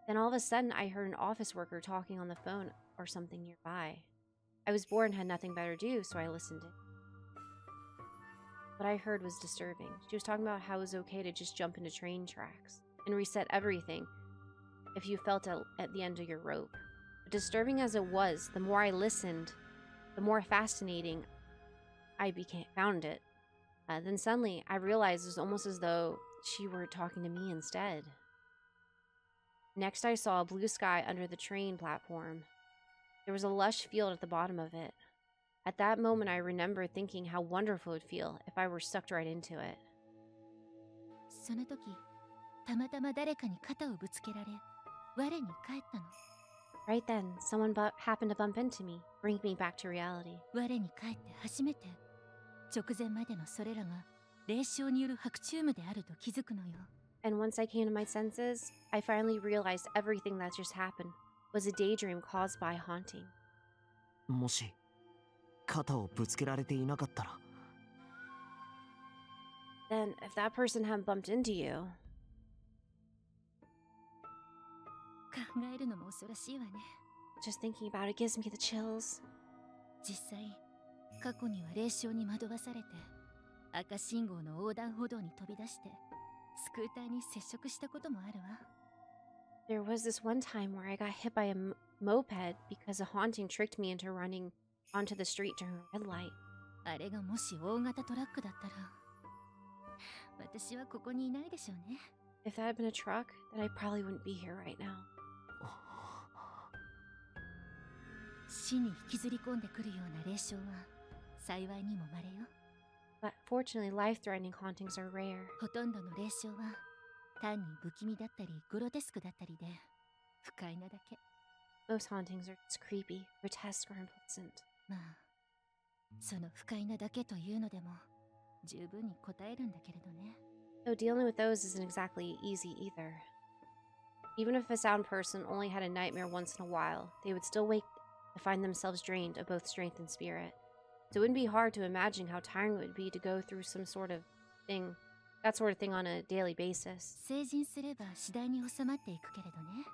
Then all of a sudden, I heard an office worker talking on the phone or something nearby. I was bored and had nothing better to do, so I listened in. What I heard was disturbing. She was talking about how it was okay to just jump into train tracks and reset everything if you felt at the end of your rope. But disturbing as it was, the more I listened, the more fascinating I found it. Then suddenly, I realized it was almost as though she were talking to me instead. Next, I saw a blue sky under the train platform. There was a lush field at the bottom of it. At that moment, I remember thinking how wonderful it would feel if I were sucked right into it. その時、たまたま誰かに肩をぶつけられ、我に返ったの。 Right then, someone happened to bump into me, bring me back to reality. 我に返って初めて、直前までのそれらが霊障による白昼夢であると気づくのよ。 And once I came to my senses, I finally realized everything that just happened was a daydream caused by haunting. もし肩をぶつけられていなかったら。 Then, if that person hadn't bumped into you, 考えるのも恐ろしいわね。 just thinking about it gives me the chills. 実際、過去には霊障に惑わされて、赤信号の横断歩道に飛び出して、スクーターに接触したこともあるわ。 There was this one time where I got hit by a moped because a haunting tricked me into running onto the street during a red light. あれがもし大型トラックだったら、私はここにいないでしょうね。 If that had been a truck, then I probably wouldn't be here right now. 死に引きずり込んでくるような霊障は幸いにも稀よ。 But fortunately, life-threatening hauntings are rare. ほとんどの霊障は単に不気味だったりグロテスクだったりで不快なだけ。 Most hauntings are just creepy, grotesque, or unpleasant. まあ、その不快なだけというのでも十分に答えるんだけれどね。 Though dealing with those isn't exactly easy either. Even if a sound person only had a nightmare once in a while, they would still wake to find themselves drained of both strength and spirit. So it wouldn't be hard to imagine how tiring it would be to go through that sort of thing on a daily basis. 成人すれば次第に収まっていくけれどね。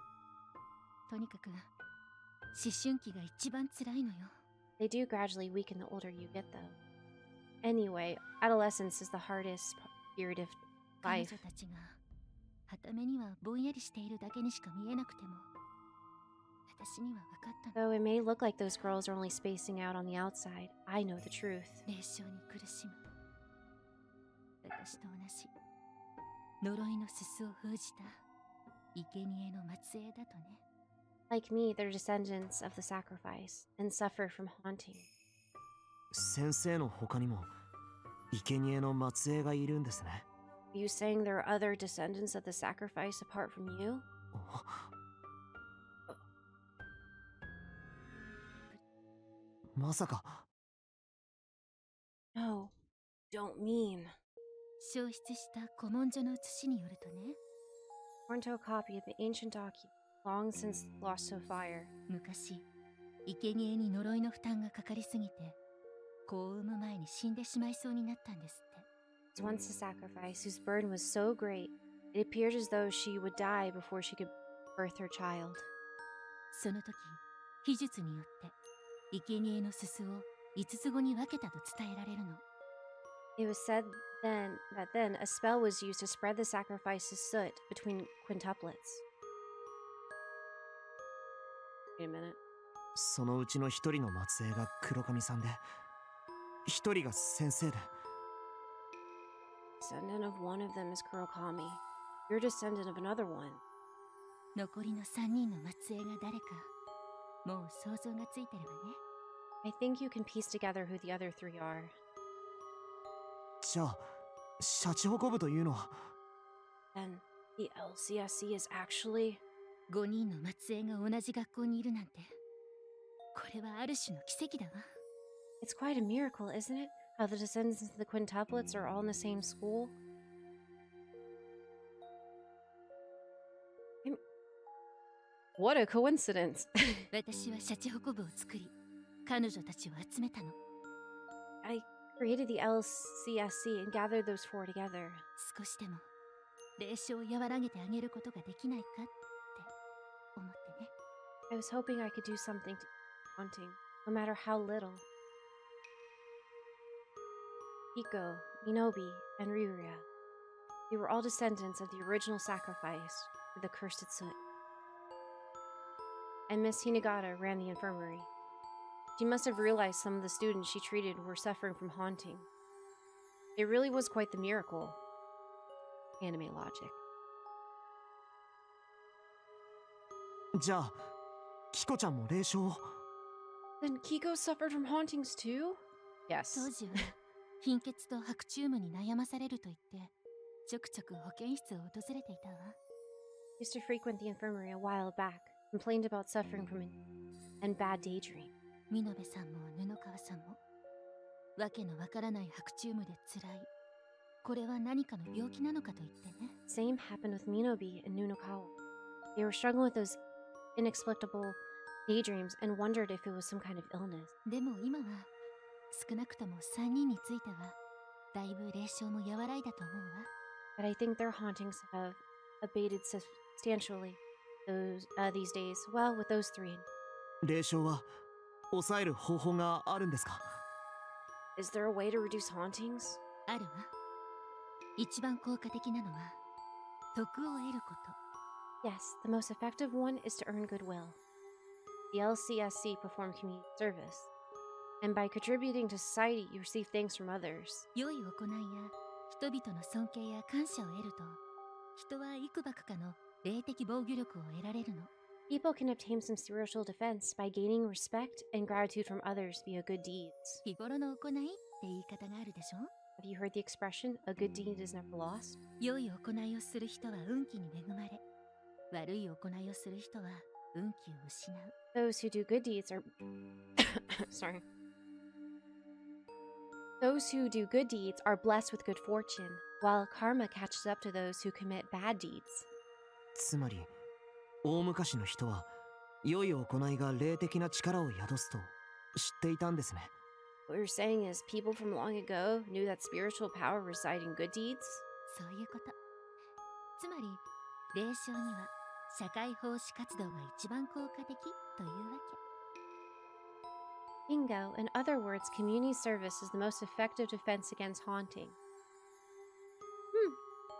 とにかく思春期が一番辛いのよ。 They do gradually weaken the older you get, though. Anyway, adolescence is the hardest period of 彼 life. 女たちが傍目にはぼんやりしているだけにしか見えなくても、私には分かったの。 Though it may look like those girls are only spacing out on the outside, I know the truth. 霊障に苦しむ私と同じ呪いのすすを封じた生贄の末裔だとね。 Like me, they're descendants of the sacrifice and suffer from haunting. 先生の他にも生贄の末裔がいるんですね。 Are you saying there are other descendants of the sacrifice apart from you? まさか。 No, don't mean. 消失した古文書の写しによるとね、 According to a copy of the ancient document, long since lost to fire, 昔生贄に呪いの負担がかかりすぎて子を産む前に死んでしまいそうになったんですって。 was once a sacrifice whose burden was so great, it appeared as though she would die before she could birth her child. その時秘術によって生贄のすすを5つ子に分けたと伝えられるの。 It was said then a spell was used to spread the sacrifice's soot between quintuplets. Wait a minute. そのうちの一人の末裔が黒髪さんで、一人が先生で。 Descendant of one of them is Kurokami. You're descendant of another one. 残りの3人の末裔が誰かもう想像がついてるわね。 I think you can piece together who the other three are. じゃあシャチホコ部というのは。 Then the LCSC is actually... 5人の末裔が同じ学校にいるなんて、これはある種の奇跡だわ。 It's quite a miracle, isn't it? How the descendants of the quintuplets are all in the same school? What a coincidence! 私はシャチホコ部を作り、彼女たちを集めたの。 I created the LCSC and gathered those four together. 少しでも霊障を和らげてあげることができないかって思ってね。 I was hoping I could do something to haunting, no matter how little. Hiko, Minobi, and Ryuria. They were all descendants of the original sacrifice for the cursed soot. And Miss Hinagata ran the infirmary. She must have realized some of the students she treated were suffering from haunting. It really was quite the miracle. Anime logic. じゃあキコちゃんも霊障を。 Then Kiko suffered from hauntings too? 当 Yes. 時は貧血と白チュームに悩まされると言ってちょくちょく保健室を訪れていたわ。 Used to frequent the infirmary a while back, complained about suffering from and bad daydream. 美濃部さんも布川さんもわけのわからない白チュームで辛い、これは何かの病気なのかと言ってね。 Same happened with Minobi and Nunokawa. They were struggling with those inexplicable daydreams and wondered if it was some kind of illness. でも今は少なくとも3人についてはだいぶ霊障も和らいだと思うわ。 But I think their hauntings have abated substantially these days. Well, with those three. 霊障は抑える方法があるんですか？ Is there a way to reduce hauntings? あるわ。一番効果的なのは徳を得ること。 Yes, the most effective one is to earn goodwill. The LCSC perform community service. And by contributing to society, you receive thanks from others. 良い行いや人々の尊敬や感謝を得ると、人は幾ばくかの霊的防御力を得られるの。 People can obtain some spiritual defense by gaining respect and gratitude from others via good deeds. 日頃の行いって言い方があるでしょ。 Have you heard the expression, a good deed is never lost? 良い行いをする人は運気に恵まれ、悪い行いをする人は運気を失う。 Those who do good deeds are... Sorry. Those who do good deeds are blessed with good fortune, while karma catches up to those who commit bad deeds. つまり大昔の人は良い行いが霊的な力を宿すと知っていたんですね。 What you're saying is people from long ago knew that spiritual power resided in good deeds? そういうこと。つまり霊障には社会奉仕活動が一番効果的というわけ。 Bingo. In other words, community service is the most effective defense against haunting.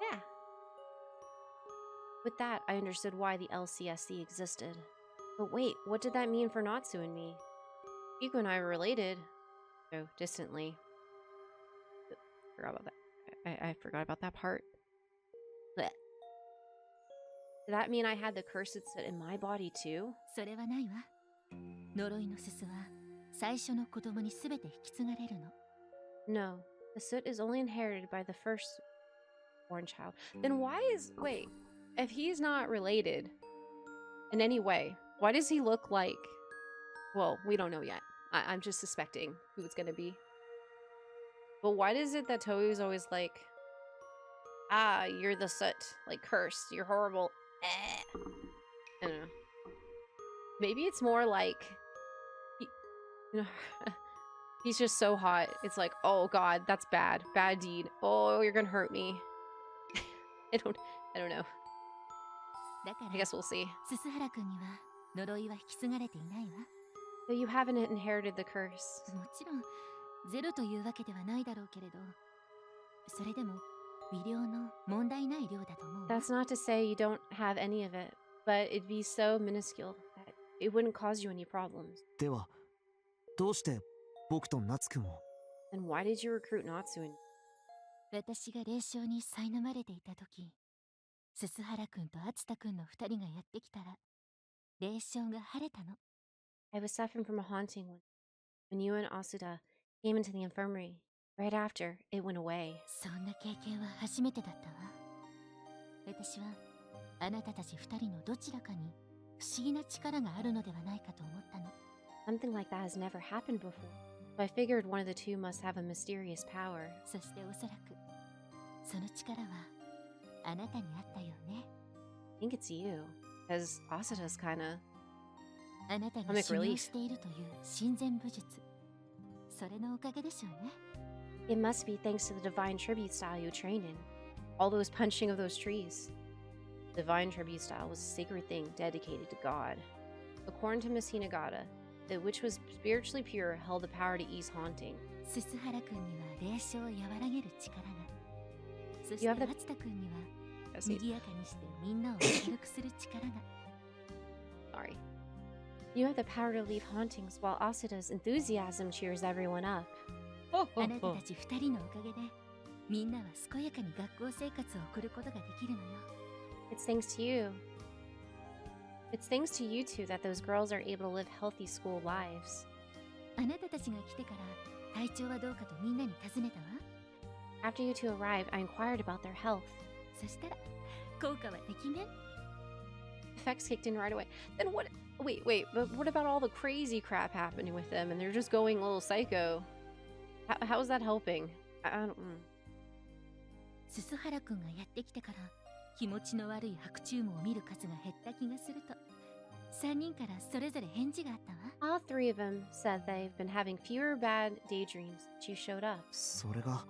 Yeah. With that, I understood why the LCSC existed. But wait, what did that mean for Natsu and me? Iku and I were related. Oh, distantly. Forgot about that. I forgot about that part. Blech. Did that mean I had the cursed set in my body too? それはないわ。呪いのすすは最初の子供にすべて引き継がれるの。 No, the soot is only inherited by the firstborn child. Then why is... Wait, if he's not related in any way, why does he look like... Well, we don't know yet. I'm just suspecting who it's gonna be. But why is it that Toei's always like... Ah, you're the soot. Like, cursed. You're horrible. I don't know. Maybe it's more like... You know... He's just so hot. It's like, oh god, that's bad. Bad deed. Oh, you're gonna hurt me. I don't know. だから I guess we'll see. すすはらくんには呪いは引き継がれていないわ。 But you haven't inherited the curse. もちろんゼロというわけではないだろうけれど、それでも微量の問題ない量だと思うわ。 That's not to say you don't have any of it, but it'd be so minuscule that it wouldn't cause you any problems. ではどうして僕と夏くんを？ Then why did you recruit Natsu and... 私が霊障に苛まれていた時、すすはらくんとあつたくんの二人がやってきたら、霊障が晴れたの。 I was suffering from a haunting when you and Asuda came into the infirmary. Right after, it went away. そんな経験は初めてだったわ。私はあなたたち二人のどちらかに不思議な力があるのではないかと思ったの。 Something like that has never happened before. So I figured one of the two must have a mysterious power. そしておそらくその力はあなたにあったよね。 I think it's you. Because Asuda's kinda... あなたが修行しているという神前武術。それのおかげでしょうね。 It must be thanks to the divine tribute style you trained in. All those punching of those trees. Divine tribute style was a sacred thing dedicated to God. According to Miss Hinagata, the witch was spiritually pure, held the power to ease haunting. すすはらくんには霊障を和らげる力が。そして You have the- 松田くんには Yes, 賑やかにしてみんなを明るくする力が。 Sorry. You have the power to leave hauntings, while Asuda's enthusiasm cheers everyone up. あなたたち二人のおかげでみんなは健やかに学校生活を送ることができるのよ。 It's thanks to you. It's thanks to you two that those girls are able to live healthy school lives. あなたたちが来てから体調はどうかとみんなに尋ねたわ。 After you two arrived, I inquired about their health. そしたら効果はてきめん。 Effects kicked in right away. Then what? Wait, but what about all the crazy crap happening with them and they're just going a little psycho? How is that helping? I don't... すすはらくんがやってきてから気持ちの悪い白チュームを見る数が減った気がすると3人からそれぞれ返事があったわ。 All three of them said they've been having fewer bad daydreams since you showed up. それが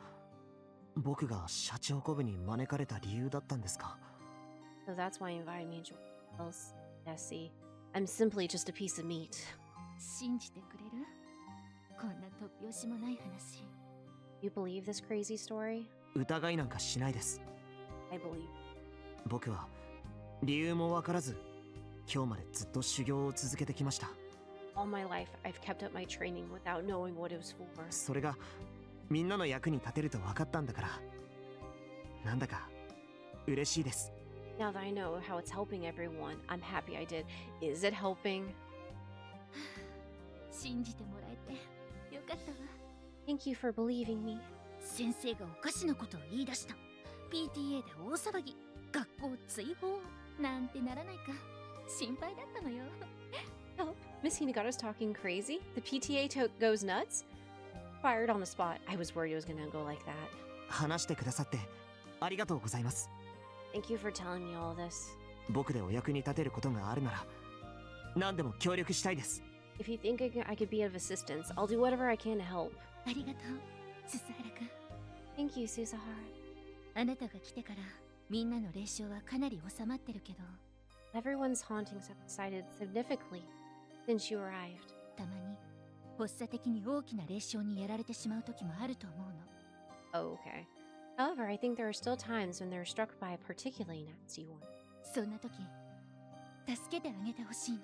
僕が社長コブに招かれた理由だったんですか？ So that's why you invited me to join else. Jesse. I'm simply just a piece of meat. 信じてくれる？こんな突拍子もない話。 You believe this crazy story? 疑いなんかしないです。 I believe. 僕は理由もわからず今日までずっと修行を続けてきました。 All my life, I've kept up my training without knowing what it was for. それがみんなの役に立てると分かったんだからなんだか嬉しいです。 Now that I know how it's helping everyone, I'm happy I did. Is it helping? 信じてもらえてよかったわ。 Thank you for believing me. 先生がおかしなことを言い出した。 PTA で大騒ぎ、学校追放なんてならないか心配だったのよ。 Oh, Miss Hinagata's talking crazy? The PTA goes nuts? Fired on the spot. I was worried it was gonna go like that. 話してくださってありがとうございます。 Thank you for telling me all this. 僕でお役に立てることがあるなら何でも協力したいです。 If you think I could be of assistance, I'll do whatever I can to help. ありがとう、ススハラ君。 Thank you, Susahara. あなたが来てからみんなの霊障はかなり収まってるけど、 Everyone's hauntings have subsided significantly since you arrived. たまに発作的に大きな霊障にやられてしまう時もあると思うの。 Oh, okay. However, I think there are still times when they're struck by a particularly nasty one. そんな時、助けてあげてほしいの。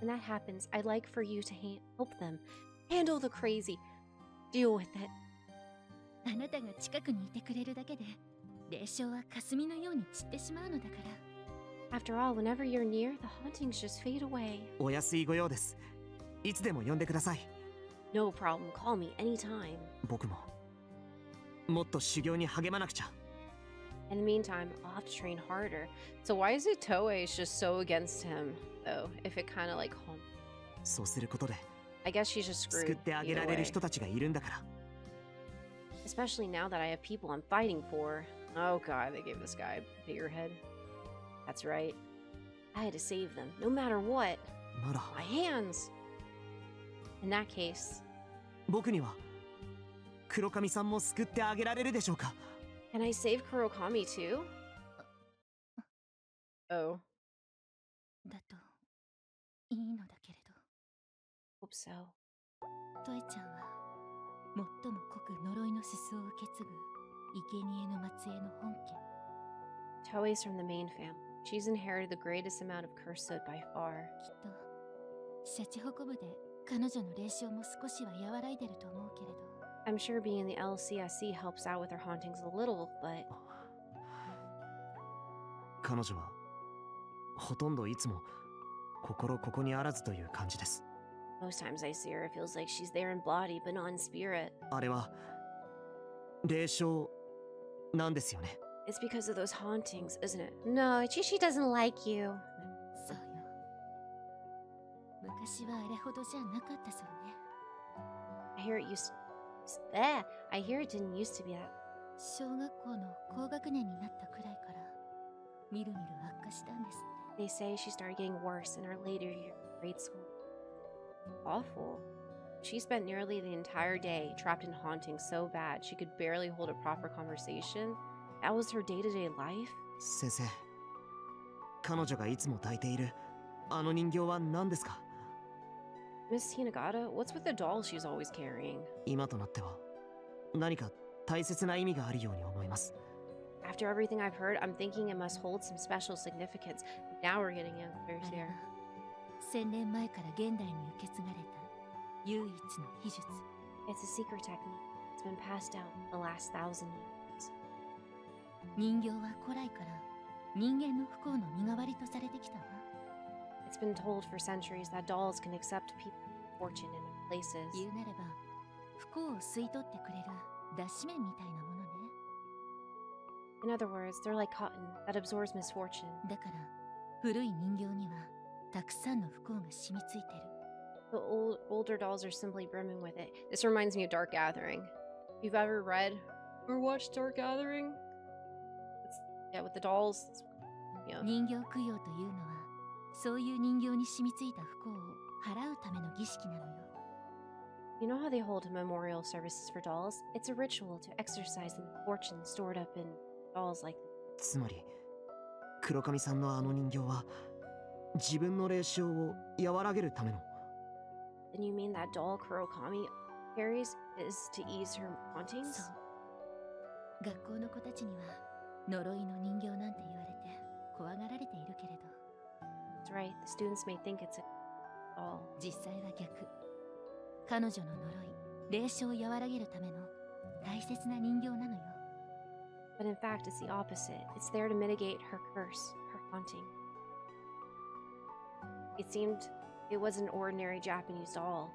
When that happens, I'd like for you to help them. Handle the crazy. Deal with it. あなたが近くにいてくれるだけで、霊障は霞のように散ってしまうのだから。 After all, whenever you're near, the hauntings just fade away. お安いご用です。いつでも呼んでください。 No problem. Call me anytime. 僕ももっと修行に励まなくちゃ。 In the meantime, I'll have to train harder. So why is it Toei's just so against him, though? If it kind of like haunt. そうすることで I guess she's just 救 screwed ってあげ either られる way. 人たちがいるんだから。 Especially now that I have people I'm fighting for. Oh god, they gave this guy a bigger head. That's right. I had to save them, no matter what. なら My hands! In that case, 僕には黒髪さんも救ってあげられるでしょうか。 can I save Kurokami too? Oh, だといいのだけれど。 hope so. トエちゃんは最も濃く呪いのすすを受け継ぐ生贄の末裔の本家。 Toei's from the main family. She's inherited the greatest amount of cursed by far. きっとシャチホコ部で彼女の霊障も少しは和らいでると思うけれど。 I'm sure being in the LCSC helps out with her hauntings a little, but 彼女はほとんどいつも心ここにあらずという感じです。 most times I see her, it feels like she's there in body, but not in spirit. あれは霊障なんですよね。 It's because of those hauntings, isn't it? No, Chishi doesn't like you. そうよ。昔はあれほどじゃなかったそうね。 I hear it I hear it didn't used to be that. 小学校の高学年になったくらいからみるみる悪化したんですって。 They say she started getting worse in her later year of grade school. Awful. She spent nearly the entire day trapped in haunting so bad she could barely hold a proper conversation. That was her day-to-day life. 先生、彼女がいつも抱いているあの人形は何ですか？ Miss Hinagata, what's with the doll she's always carrying? 今となっては何か大切な意味があるように思います。 After everything I've heard, I'm thinking it must hold some special significance. Now we're getting in. あ There's れ there. は1000年前から現代に受け継がれた唯一の秘術。 It's a secret technique. It's been passed down the last 1,000 years. 人形は古来から人間の不幸の身代わりとされてきたわ。 It's been told for centuries that dolls can accept people's fortune in their places. 言うなれば不幸を吸い取ってくれる脱脂麺みたいなものね。 In other words, they're like cotton that absorbs misfortune. だから古い人形にはたくさんの不幸が染みついてる。 The older dolls are simply brimming with it. This reminds me of Dark Gathering. If you've ever read or watched Dark Gathering, yeah, with the dolls. Yeah. 人形供養というのはそういう人形に染みついた不幸を払うための儀式なのよ。 You know how they hold memorial services for dolls? It's a ritual to exorcise the misfortune stored up in dolls like them. つまり黒髪さんのあの人形は自分の霊障を和らげるための。 Then you mean that doll Kurokami carries is to ease her hauntings? そう。学校の子たちには呪いの人形なんて言われて怖がられているけれど、 That's right, the students may think it's a doll. 実際は逆。彼女の呪い、霊障を和らげるための大切な人形なのよ。 But in fact, it's the opposite. It's there to mitigate her curse, her haunting. It seemed it wasn't an ordinary Japanese doll.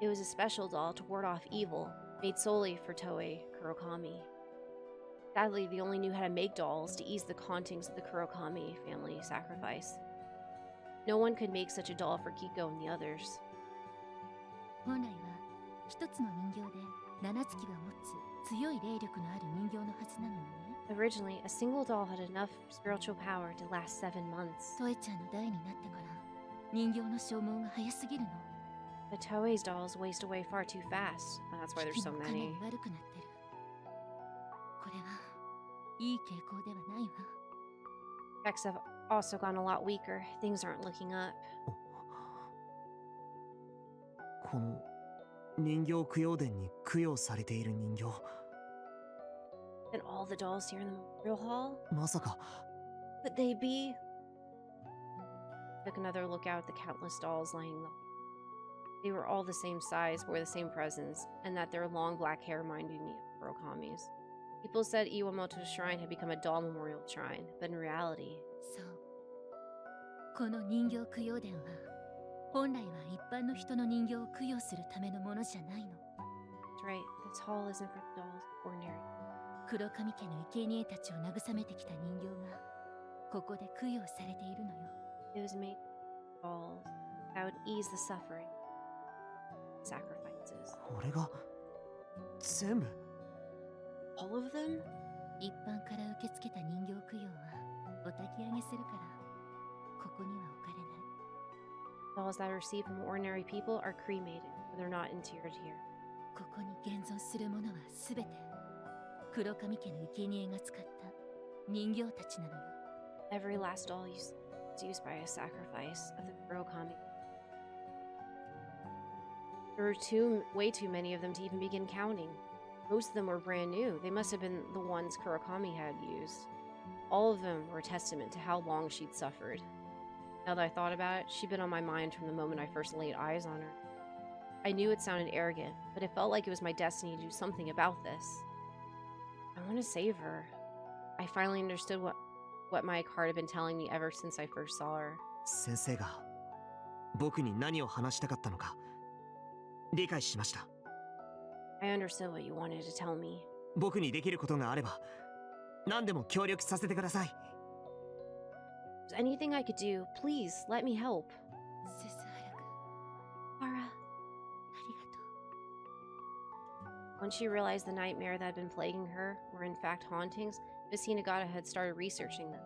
It was a special doll to ward off evil, made solely for Toei Kurokami. Sadly, they only knew how to make dolls to ease the hauntings of the Kurokami family sacrifice. No one could make such a doll for Kiko and the others. 本来は一つの人形で七月が持つ強い霊力のある人形のはずなのにね。 Originally, a single doll had enough spiritual power to last 7 months. トエちゃんの代になってから人形の消耗が早すぎるの。 But Toei's dolls waste away far too fast, and that's why there's 機 so 器もかなり many. 悪くなってる。これはいい傾向ではないわ。 Effects have also gone a lot weaker. Things aren't looking up. この人形供養殿に供養されている人形、 And all the dolls here in the memorial hall? まさか Could they be? Took another look out at the countless dolls lying low. They were all the same size, bore the same presence, and that their long black hair reminded me of Rokugami's. People said Iwamoto's shrine had become a doll memorial shrine, but in reality, そう。この人形供養殿は本来は一般の人の人形を供養するためのものじゃないの。 that's right, this hall isn't for the dolls, ordinary. 黒髪家の生贄たちを慰めてきた人形がここで供養されているのよ。 It was made for dolls that would ease the suffering, sacrifices. これが全部 All of them? 一般から受け付けた人形供養はお焚き上げするからここには置かれない。 Dolls that are received from ordinary people are cremated, but they're not interred here. ここに現存するものはすべて黒髪家の生贄が使った人形たちなのよ。 Every last doll is used by a sacrifice of the Rokugami. There were way too many of them to even begin counting. Most of them were brand new. They must have been the ones Kurokami had used. All of them were a testament to how long she'd suffered. Now that I thought about it, she'd been on my mind from the moment I first laid eyes on her. I knew it sounded arrogant, but it felt like it was my destiny to do something about this. I want to save her. I finally understood what my heart had been telling me ever since I first saw her. 先生が僕に何を話したかったのか理解しました。 I understood what you wanted to tell me. 僕にできることがあれば何でも協力させてください。 If there's anything I could do, please let me help. ススハラ君、 Ara. ありがとう。 When she realized the nightmare that had been plaguing her were in fact hauntings, Miss Hinagata had started researching them.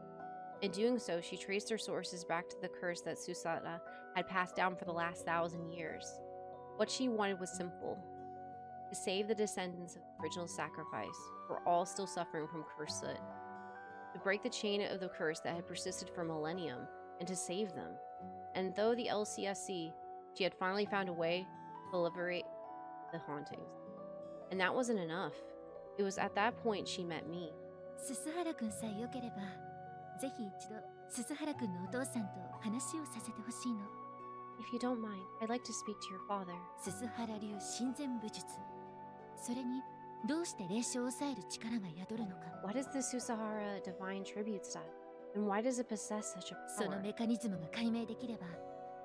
In doing so, she traced her sources back to the curse that Susada had passed down for the last 1,000 years. What she wanted was simple: to save the descendants of the original sacrifice, who were all still suffering from curse soot. To break the chain of the curse that had persisted for a millennium, and to save them. And though the LCSC, she had finally found a way to liberate the hauntings. And that wasn't enough. It was at that point she met me. ススハラ君さえ良ければぜひ一度ススハラ君のお父さんと話をさせてほしいの。 If you don't mind, I'd like to speak to your father. ススハラ流親善武術、それにどうして霊障を抑える力が宿るのか。 What is the Susahara divine tribute style? And why does it possess such a その power? メカニズムが解明できれば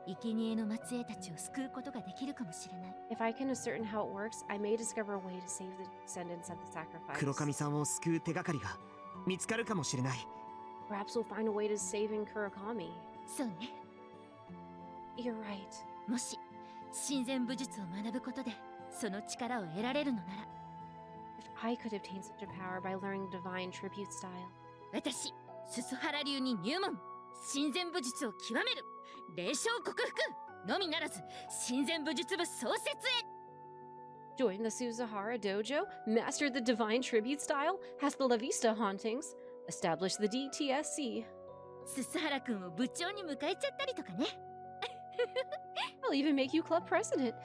生贄の末裔たちを救うことができるかもしれない。 If I can ascertain how it works, I may discover a way to save the descendants of the sacrifice. 黒髪さんを救う手がかりが見つかるかもしれない。 Perhaps we'll find a way to saving Kurokami. そうね。 You're right. もし親善武術を学ぶことでその力を得られるのなら、 If I could obtain such a power by learning divine tribute style, 私ススハラ流に入門、親善武術を極める、霊障克服のみならず親善武術部創設へ。 join the Susahara dojo, master the divine tribute style, has the La Vista hauntings, establish the DTSC. ススハラ君を部長に迎えちゃったりとかね。 I'll even make you club president.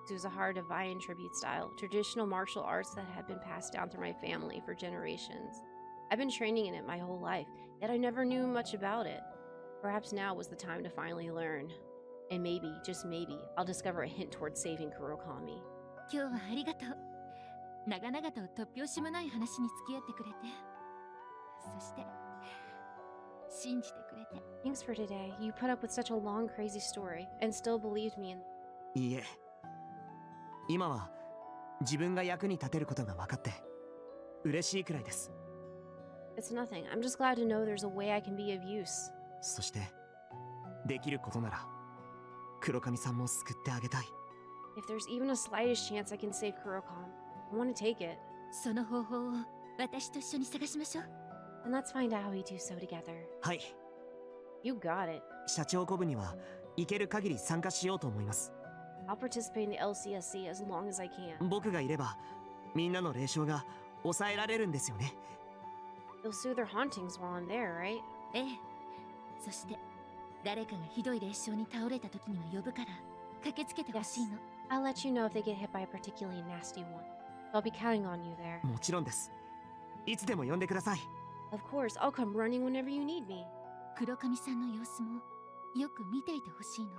Susahara divine tribute style, traditional martial arts that have been passed down through my family for generations. I've been training in it my whole life, yet I never knew much about it. Perhaps now was the time to finally learn. And maybe, just maybe, I'll discover a hint towards saving Kurokami. 今日はありがとう。長々と突拍子もない話に付き合ってくれて、そして信じてくれて。 Thanks for today. You put up with such a long, crazy story and still believed me in. いいえ、今は自分が役に立てることが分かって嬉しいくらいです。 It's nothing. I'm just glad to know there's a way I can be of use. そしてできることなら黒髪さんも救ってあげたい。If there's even a slightest chance I can save Kurokon, I want to take it. その方法を私と一緒に探しましょう。 And let's find out how we do so together. はい、 You got it. 社長古部には行ける限り参加しようと思います。 I'll participate in the LCSC as long as I can. 僕がいればみんなの霊障が抑えられるんですよね。 You'll soothe their hauntings while I'm there, right? ええ。そして誰かがひどい霊障に倒れた時には呼ぶから駆けつけてほしいの。 I'll let you know if they get hit by a particularly nasty one. I'll be counting on you there. もちろんです。いつでも呼んでください。 Of course, I'll come running whenever you need me. 黒髪さんの様子もよく見ていてほしいの。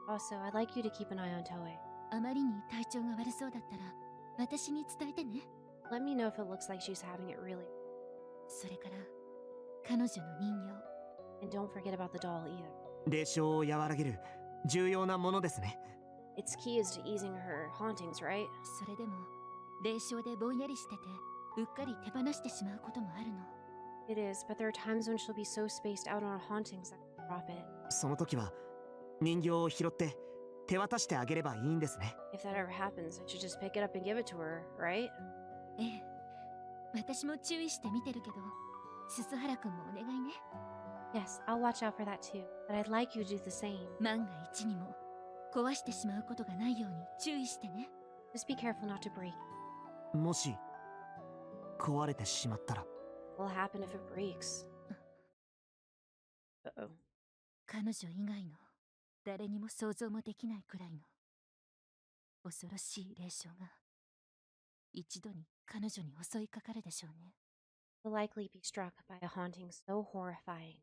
Also, I'd like you to keep an eye on Toei. あまりに体調が悪そうだったら私に伝えてね。 Let me know if it looks like she's having it really. それから彼女の人形。 And don't forget about the doll either. 霊障を和らげる重要なものですね。 Its key is to easing her hauntings, right? それでも霊障でぼんやりしててうっかり手放してしまうこともあるの。 It is, but there are times when she'll be so spaced out on her hauntings that I drop it. その時は人形を拾って手渡してあげればいいんですね。 If that ever happens, I should just pick it up and give it to her, right? ええ。私も注意して見てるけど、鈴原くんもお願いね。 Yes, I'll watch out for that too, but I'd like you to do the same. 万が一にも壊してしまうことがないように注意してね。 Just be careful not to break. もし壊れてしまったら。 What will happen if it breaks? Uh-oh. 彼女以外の誰にも想像もできないくらいの恐ろしい霊障が一度に彼女に襲いかかるでしょうね。 Will likely be struck by a haunting so horrifying,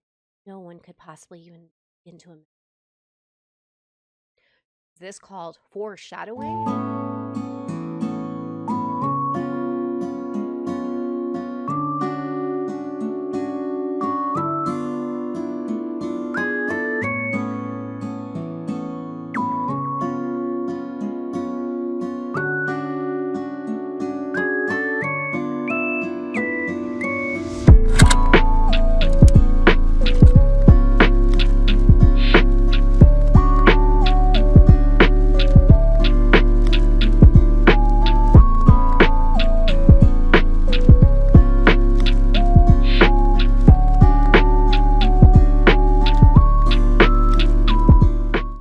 no one could possibly even begin to imagine. Is this called foreshadowing?